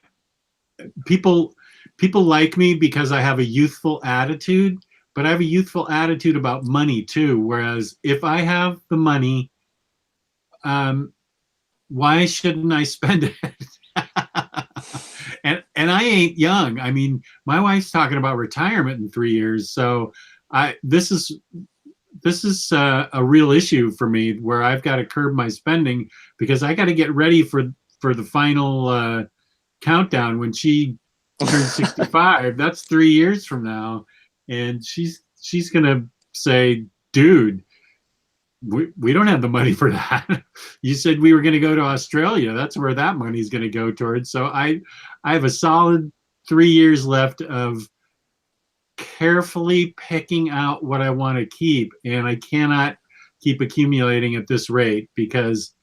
people people like me because I have a youthful attitude, but I have a youthful attitude about money too. Whereas if I have the money, um, why shouldn't I spend it? And I ain't young. I mean, my wife's talking about retirement in 3 years, so I this is a real issue for me where I've got to curb my spending because I got to get ready for the final countdown when she turns 65. That's 3 years from now, and she's gonna say, "Dude, we don't have the money for that. You said we were going to go to Australia. That's where that money's going to go towards." So I have a solid 3 years left of carefully picking out what I want to keep, and I cannot keep accumulating at this rate because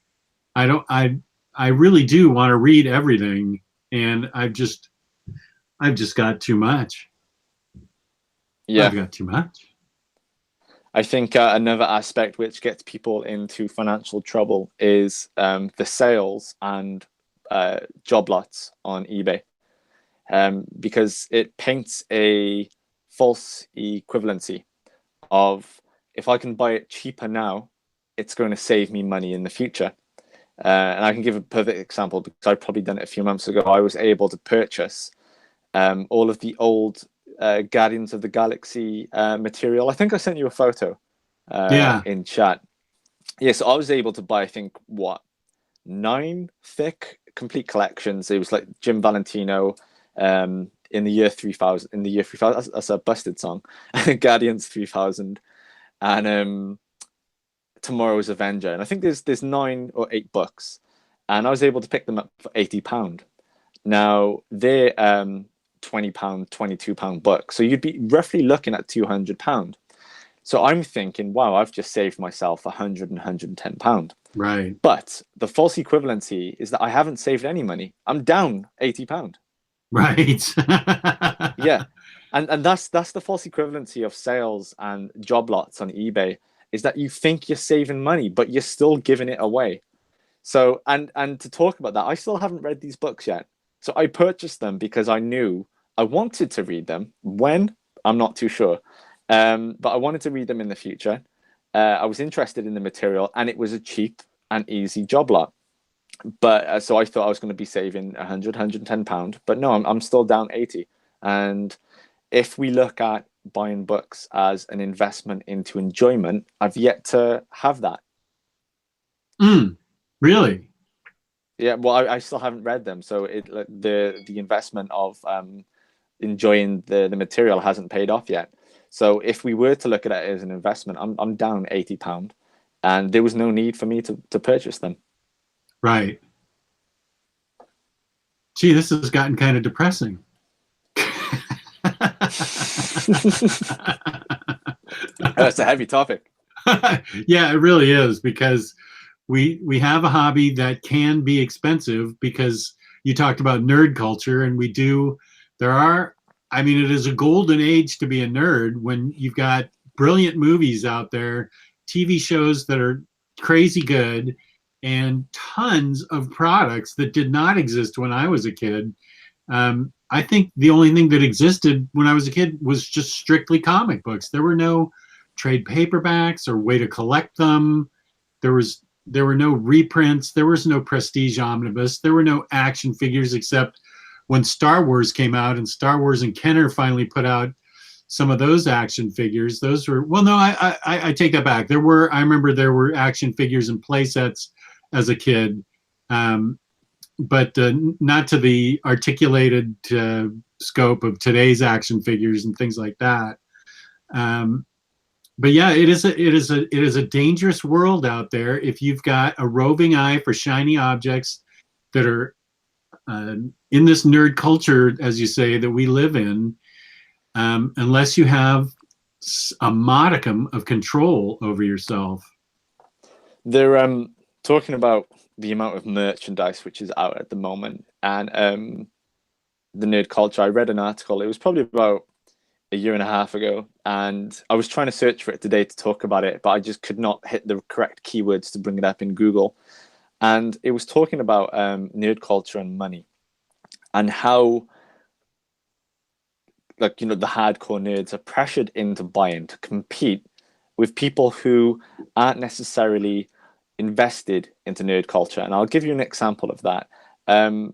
I really do want to read everything, and I've just got too much.
Yeah,
I've got too much.
I think another aspect which gets people into financial trouble is the sales and job lots on eBay, because it paints a false equivalency of if I can buy it cheaper now, it's going to save me money in the future. And I can give a perfect example because I've probably done it a few months ago. I was able to purchase all of the old Guardians of the Galaxy material. I think I sent you a photo
Yeah.
in chat. Yes, I was able to buy, I think, 9 thick complete collections. It was like Jim Valentino in the year 3000. In the year 3000, that's a busted song. Guardians 3000 and Tomorrow's Avenger. And I think there's 9 or 8 books, and I was able to pick them up for £80. Now they're £20, £22 books, so you'd be roughly looking at £200. So I'm thinking, wow, I've just saved myself £100 and £110.
Right.
But the false equivalency is that I haven't saved any money. I'm down £80.
Right.
Yeah. And that's the false equivalency of sales and job lots on eBay, is that you think you're saving money, but you're still giving it away. So and to talk about that, I still haven't read these books yet. So I purchased them because I knew I wanted to read them. When? I'm not too sure. But I wanted to read them in the future. I was interested in the material, and it was a cheap and easy job lot. But so I thought I was going to be saving 100, £110. But no, I'm still down 80. And if we look at buying books as an investment into enjoyment, I've yet to have that.
Really?
Yeah, well, I still haven't read them, so the investment of enjoying the material hasn't paid off yet. So if we were to look at it as an investment, I'm down £80, and there was no need for me to purchase them.
Right. Gee, this has gotten kind of depressing.
That's a heavy topic.
Yeah, it really is, because we have a hobby that can be expensive, because you talked about nerd culture, and I mean, it is a golden age to be a nerd when you've got brilliant movies out there, TV shows that are crazy good, and tons of products that did not exist when I was a kid. I think the only thing that existed when I was a kid was just strictly comic books. There were no trade paperbacks or way to collect them. There were no reprints. There was no prestige omnibus. There were no action figures, except when Star Wars came out, and Star Wars and Kenner finally put out some of those action figures. Those were, well, no, I take that back. I remember there were action figures and play sets as a kid, but not to the articulated scope of today's action figures and things like that. But yeah, it is a dangerous world out there if you've got a roving eye for shiny objects that are in this nerd culture, as you say, that we live in. Unless you have a modicum of control over yourself.
They're talking about the amount of merchandise which is out at the moment, and the nerd culture. I read an article. It was probably about a year and a half ago, and I was trying to search for it today to talk about it, but I just could not hit the correct keywords to bring it up in Google. And it was talking about nerd culture and money, and how, like, the hardcore nerds are pressured into buying to compete with people who aren't necessarily invested into nerd culture. And I'll give you an example of that. Now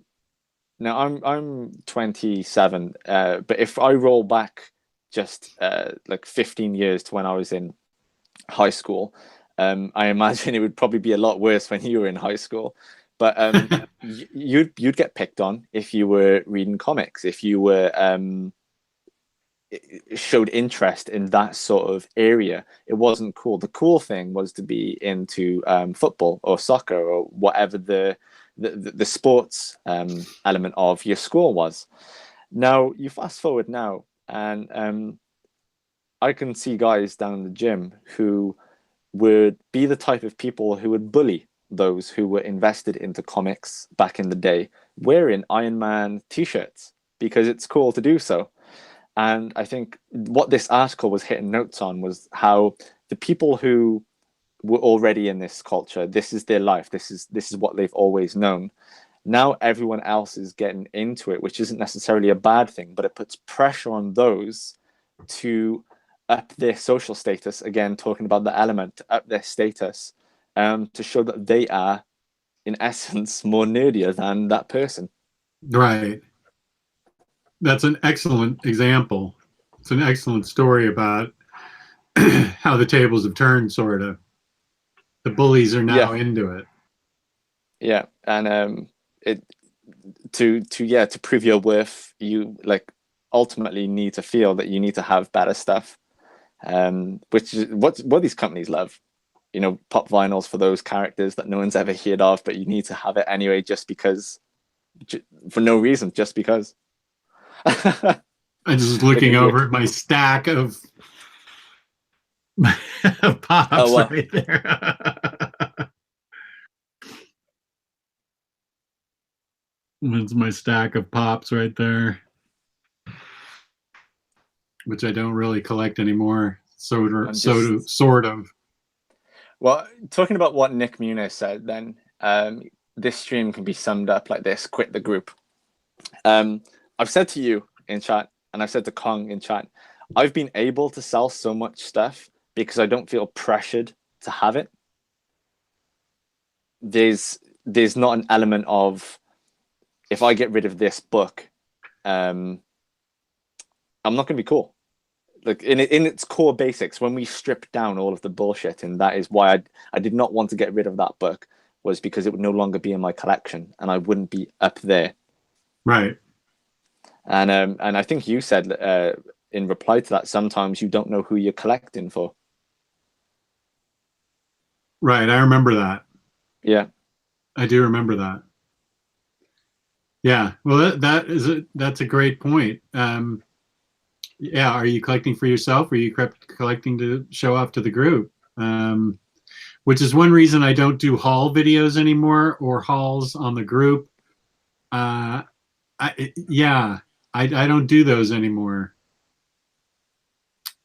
I'm 27, but if I roll back just like 15 years to when I was in high school, I imagine it would probably be a lot worse when you were in high school. But you'd get picked on if you were reading comics, if you were showed interest in that sort of area. It wasn't cool. The cool thing was to be into football or soccer or whatever the sports element of your school was. Now you fast forward now, and I can see guys down the gym who would be the type of people who would bully those who were invested into comics back in the day, wearing Iron Man t-shirts because it's cool to do so. And I think what this article was hitting notes on was how the people who were already in this culture, this is their life, this is what they've always known. Now everyone else is getting into it, which isn't necessarily a bad thing, but it puts pressure on those to up their social status. Again, talking about the element, to up their status, to show that they are, in essence, more nerdier than that person.
Right. That's an excellent example. It's an excellent story about how the tables have turned, sort of. The bullies are now
Yeah,
into it.
yeah, and it to prove your worth, you like ultimately need to feel that you need to have better stuff, which is what these companies love. Pop vinyls for those characters that no one's ever heard of, but you need to have it anyway, just because, for no reason, just because.
I'm just
Look
looking
at you.
over at my stack of
Oh
pops
well.
right there. That's my stack of pops right there, which I don't really collect anymore.
I'm just
Sort of.
Well, talking about what Nick Muniz said, then this stream can be summed up like this: quit the group. I've said to you in chat, and I've said to Kong in chat, I've been able to sell so much stuff because I don't feel pressured to have it. There's not an element of, if I get rid of this book, I'm not going to be cool. Like in its core basics, when we strip down all of the bullshit, and that is why I did not want to get rid of that book, was because it would no longer be in my collection and I wouldn't be up there.
Right.
And I think you said in reply to that, sometimes you don't know who you're collecting for.
Right. I remember that.
Yeah.
I do remember that. Yeah. Well, that's a great point. Yeah. Are you collecting for yourself, or are you collecting to show off to the group? Which is one reason I don't do haul videos anymore, or hauls on the group. Yeah, I don't do those anymore.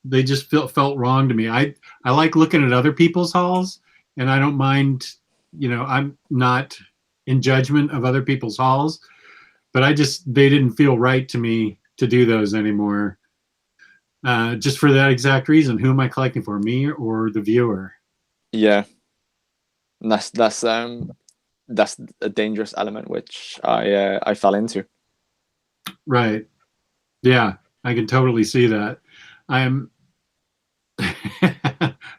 They just felt wrong to me. I like looking at other people's hauls, and I don't mind. I'm not in judgment of other people's hauls, but they didn't feel right to me to do those anymore. Just for that exact reason. Who am I collecting for, me or the viewer?
Yeah. And that's a dangerous element which I fell into.
Right. Yeah, I can totally see that. I'm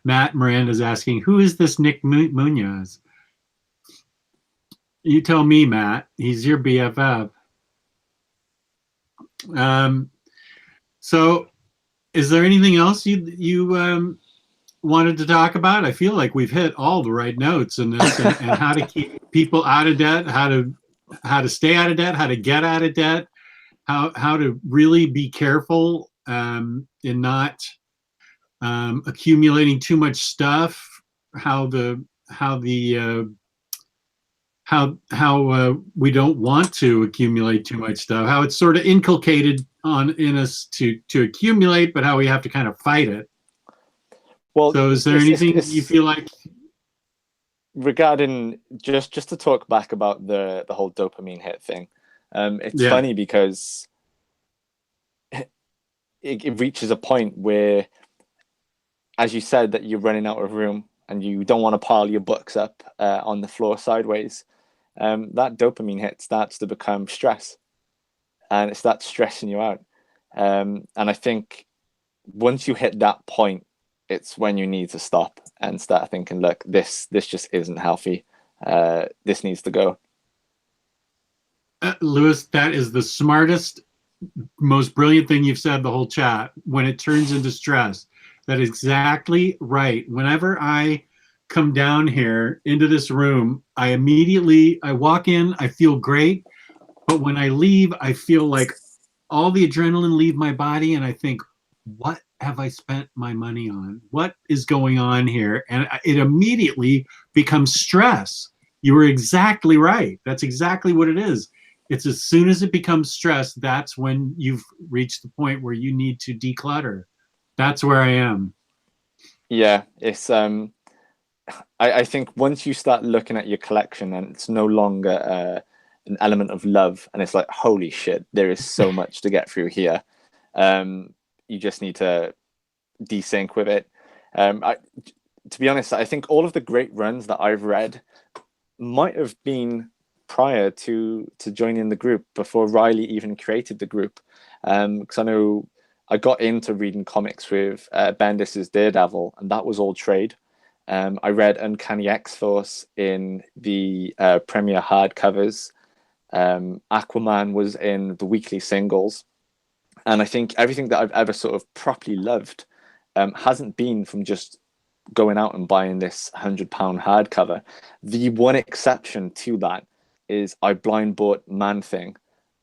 Matt Miranda's asking, who is this Nick Munoz? You tell me, Matt. He's your BFF. So, is there anything else you wanted to talk about. I feel like we've hit all the right notes in this, and how to keep people out of debt, how to stay out of debt, how to get out of debt, how to really be careful in not accumulating too much stuff, how the we don't want to accumulate too much stuff, how it's sort of inculcated in us to accumulate, but how we have to kind of fight it.
Well,
So is there anything you feel like
regarding just to talk back about the whole dopamine hit thing? It's funny because it reaches a point where, as you said, that you're running out of room and you don't want to pile your books up on the floor sideways. That dopamine hit starts to become stress, and it starts stressing you out. And I think once you hit that point, it's when you need to stop and start thinking, look, this just isn't healthy. This needs to go.
Lewis, that is the smartest, most brilliant thing you've said the whole chat. When it turns into stress, that is exactly right. Whenever I come down here into this room, I walk in, I feel great, but when I leave, I feel like all the adrenaline leave my body, and I think, what have I spent my money on? What is going on here? And it immediately becomes stress. You were exactly right. That's exactly what it is. It's as soon as it becomes stress, that's when you've reached the point where you need to declutter. That's where I am.
Yeah, it's I think once you start looking at your collection and it's no longer an element of love, and it's like, holy shit, there is so much to get through here. You just need to desync with it. To be honest, I think all of the great runs that I've read might have been prior to joining the group, before Riley even created the group. Because I know I got into reading comics with Bendis's Daredevil, and that was all trade. I read Uncanny X-Force in the premiere hardcovers. Aquaman was in the weekly singles. And I think everything that I've ever sort of properly loved hasn't been from just going out and buying this £100 hardcover. The one exception to that is I blind bought Man-Thing,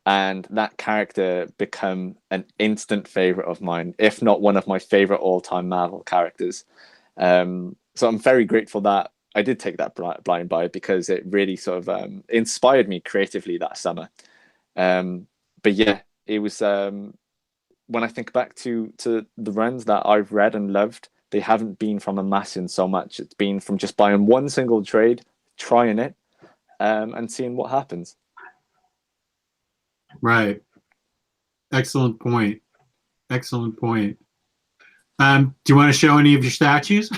and that character became an instant favorite of mine, if not one of my favorite all-time Marvel characters. So I'm very grateful that I did take that blind buy, because it really sort of inspired me creatively that summer. But yeah, it was when I think back to the runs that I've read and loved, they haven't been from amassing so much. It's been from just buying one single trade, trying it, and seeing what happens.
Right. Excellent point. Excellent point. Do you want to show any of your statues?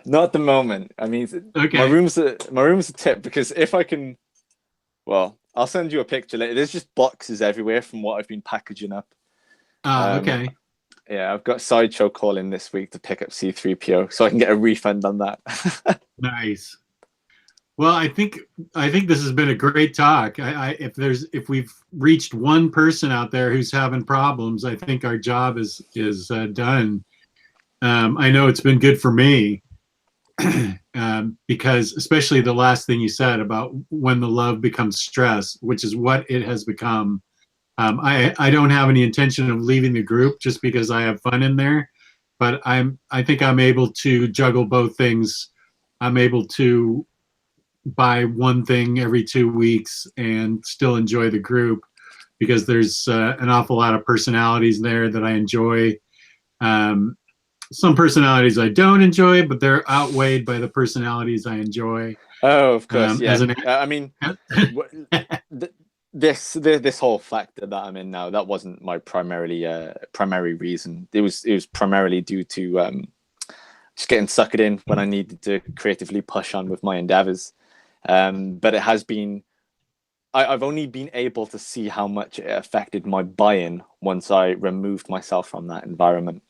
Not at the moment. I mean, okay. My room's a tip, because if I can, well, I'll send you a picture later. There's just boxes everywhere from what I've been packaging up.
Okay.
Yeah, I've got Sideshow calling this week to pick up C-3PO, so I can get a refund on that.
Nice. Well, I think this has been a great talk. If we've reached one person out there who's having problems, I think our job is done. I know it's been good for me, because especially the last thing you said about when the love becomes stress, which is what it has become. I don't have any intention of leaving the group just because I have fun in there, but I think I'm able to juggle both things. I'm able to buy one thing every 2 weeks and still enjoy the group, because there's an awful lot of personalities there that I enjoy. Some personalities I don't enjoy, but they're outweighed by the personalities I enjoy.
Oh, of course, yeah. I mean, this whole factor that I'm in now, that wasn't my primary reason. It was primarily due to just getting suckered in when I needed to creatively push on with my endeavors. But it has been, I've only been able to see how much it affected my buy-in once I removed myself from that environment.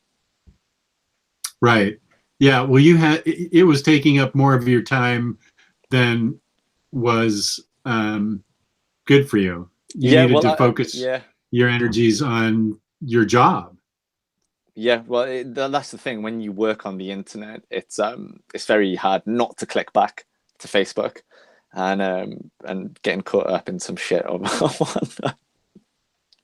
Right. Yeah. Well, it was taking up more of your time than was good for you. You needed to focus your energies on your job.
Yeah, well, that's the thing. When you work on the internet, it's very hard not to click back to Facebook, and getting caught up in some shit or whatnot.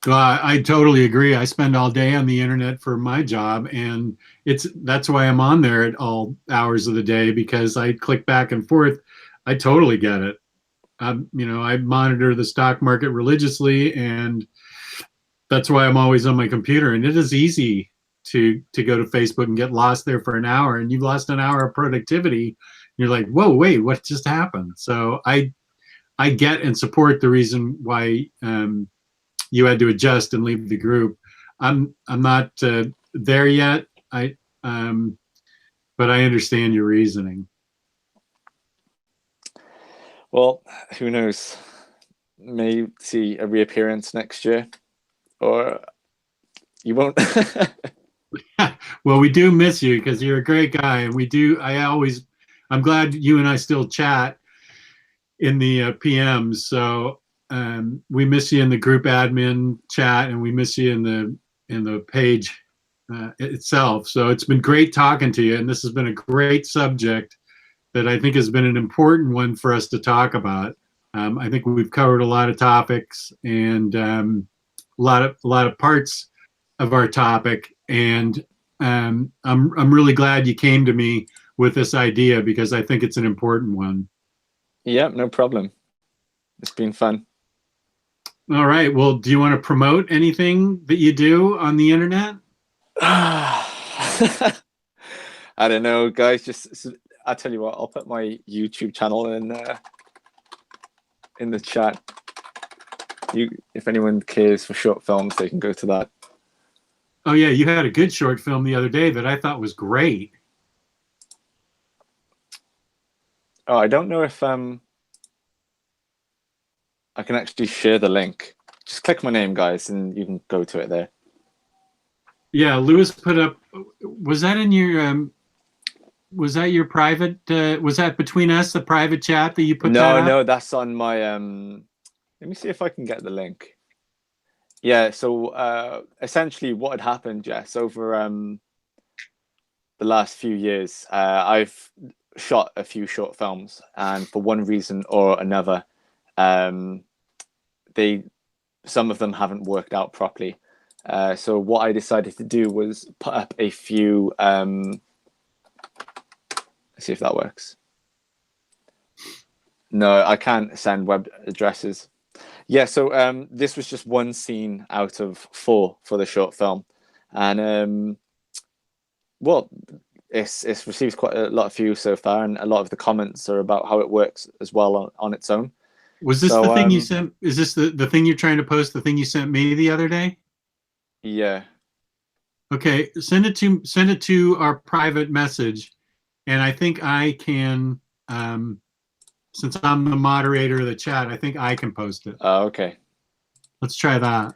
Well, I totally agree. I spend all day on the internet for my job, and that's why I'm on there at all hours of the day because I click back and forth. I totally get it. I monitor the stock market religiously, and that's why I'm always on my computer. And it is easy to go to Facebook and get lost there for an hour, and you've lost an hour of productivity. You're like, whoa, wait, what just happened? So I get and support the reason why you had to adjust and leave the group. I'm not there yet. But I understand your reasoning.
Well, who knows? May see a reappearance next year, or you won't.
Well, we do miss you because you're a great guy, and we do. I'm glad you and I still chat in the PMs. So we miss you in the group admin chat, and we miss you in the page itself. So it's been great talking to you, and this has been a great subject that I think has been an important one for us to talk about. I think we've covered a lot of topics and a lot of parts of our topic, and I'm really glad you came to me with this idea because I think it's an important one.
Yeah, no problem. It's been fun.
All right. Well, do you want to promote anything that you do on the internet?
I don't know, guys. I'll tell you what. I'll put my YouTube channel in the chat. If anyone cares for short films, they can go to that.
Oh yeah, you had a good short film the other day that I thought was great.
Oh, I don't know if I can actually share the link. Just click my name, guys, and you can go to it there.
Yeah, Lewis put up. Was that in your? Was that your private? Was that between us, the private chat that you put that up?
No, that's on my. Let me see if I can get the link. Yeah, so essentially, what had happened, Jess, over the last few years, I've shot a few short films, and for one reason or another, some of them haven't worked out properly. So what I decided to do was put up a few. Let's see if that works. No, I can't send web addresses. Yeah, so this was just one scene out of 4 for the short film, and well, it's received quite a lot of views so far, and a lot of the comments are about how it works as well on its own.
Was this the thing you sent? Is this the thing you're trying to post? The thing you sent me the other day?
Yeah.
Okay, send it to our private message, and I think I can. Since I'm the moderator of the chat, I think I can post it.
Oh, okay.
Let's try that.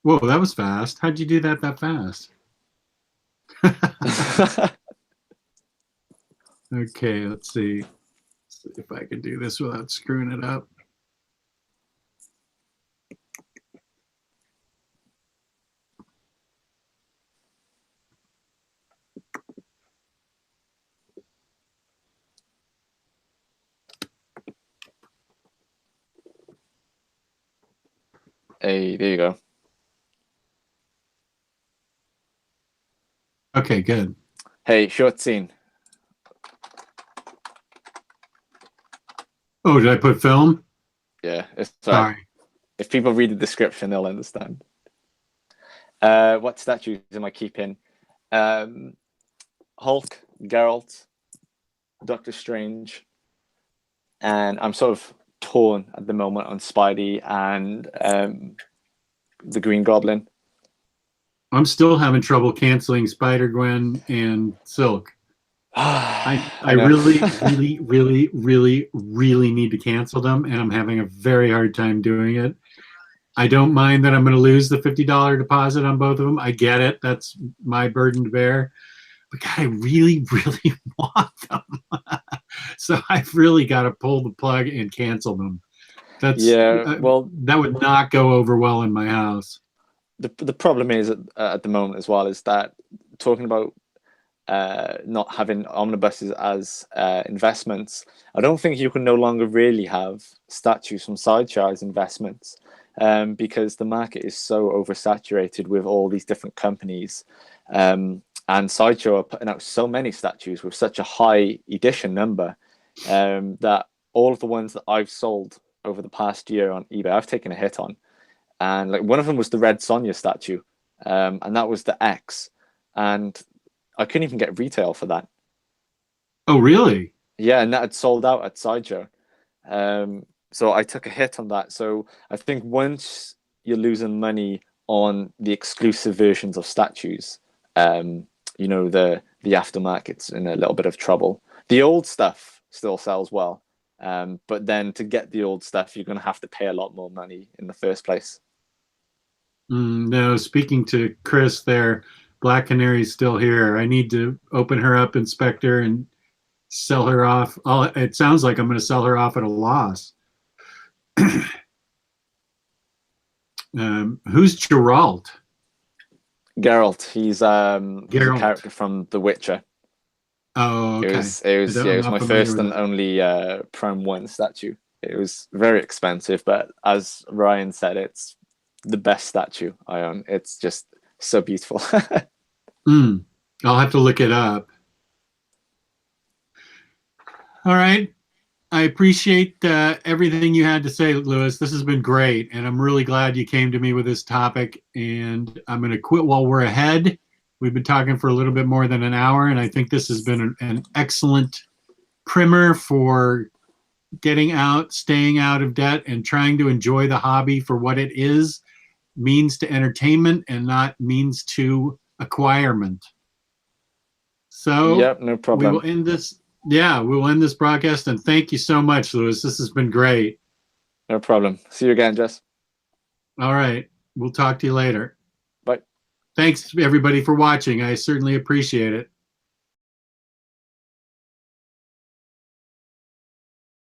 Whoa, that was fast. How'd you do that fast? Okay, let's see if I can do this without screwing it up.
Hey, there you go.
Okay, good.
Hey, short scene.
Oh, did I put film?
Yeah, it's
Sorry.
If people read the description, they'll understand. What statues am I keeping? Hulk, Geralt, Doctor Strange, and I'm sort of torn at the moment on Spidey and the Green Goblin.
I'm still having trouble canceling Spider-Gwen and Silk. I really, really, really, really, really need to cancel them, and I'm having a very hard time doing it. I don't mind that I'm going to lose the $50 deposit on both of them. I get it. That's my burden to bear. But God, I really, really want them. So I've really got to pull the plug and cancel them. That's
Yeah, well,
that would not go over well in my house.
the problem is at the moment as well is that talking about not having omnibuses as investments, I don't think you can no longer really have statues from Sideshow as investments, because the market is so oversaturated with all these different companies. And Sideshow are putting out so many statues with such a high edition number, that all of the ones that I've sold over the past year on eBay, I've taken a hit on. And like one of them was the Red Sonja statue, and that was the X, and I couldn't even get retail for that.
Oh, really?
Yeah, and that had sold out at Sideshow. So I took a hit on that. So I think once you're losing money on the exclusive versions of statues, the aftermarket's in a little bit of trouble. The old stuff still sells well, but then to get the old stuff, you're going to have to pay a lot more money in the first place.
No, speaking to Chris there, Black Canary's still here. I need to open her up, inspect her, and sell her off. It sounds like I'm going to sell her off at a loss. Who's Geralt?
Geralt, he's a
Geralt.
character from The Witcher.
Oh, okay.
It was my first and only Prime 1 statue. It was very expensive, but as Ryan said, it's the best statue I own. It's just so beautiful.
I'll have to look it up. All right. I appreciate everything you had to say, Lewis. This has been great, and I'm really glad you came to me with this topic. And I'm going to quit while we're ahead. We've been talking for a little bit more than an hour, and I think this has been an excellent primer for getting out, staying out of debt, and trying to enjoy the hobby for what it is, means to entertainment and not means to acquirement. So
yep, no problem.
We will end this. Yeah, we will end this broadcast, and thank you so much, Lewis. This has been great.
No problem. See you again, Jess.
All right. We'll talk to you later.
Bye.
Thanks, everybody, for watching. I certainly appreciate it.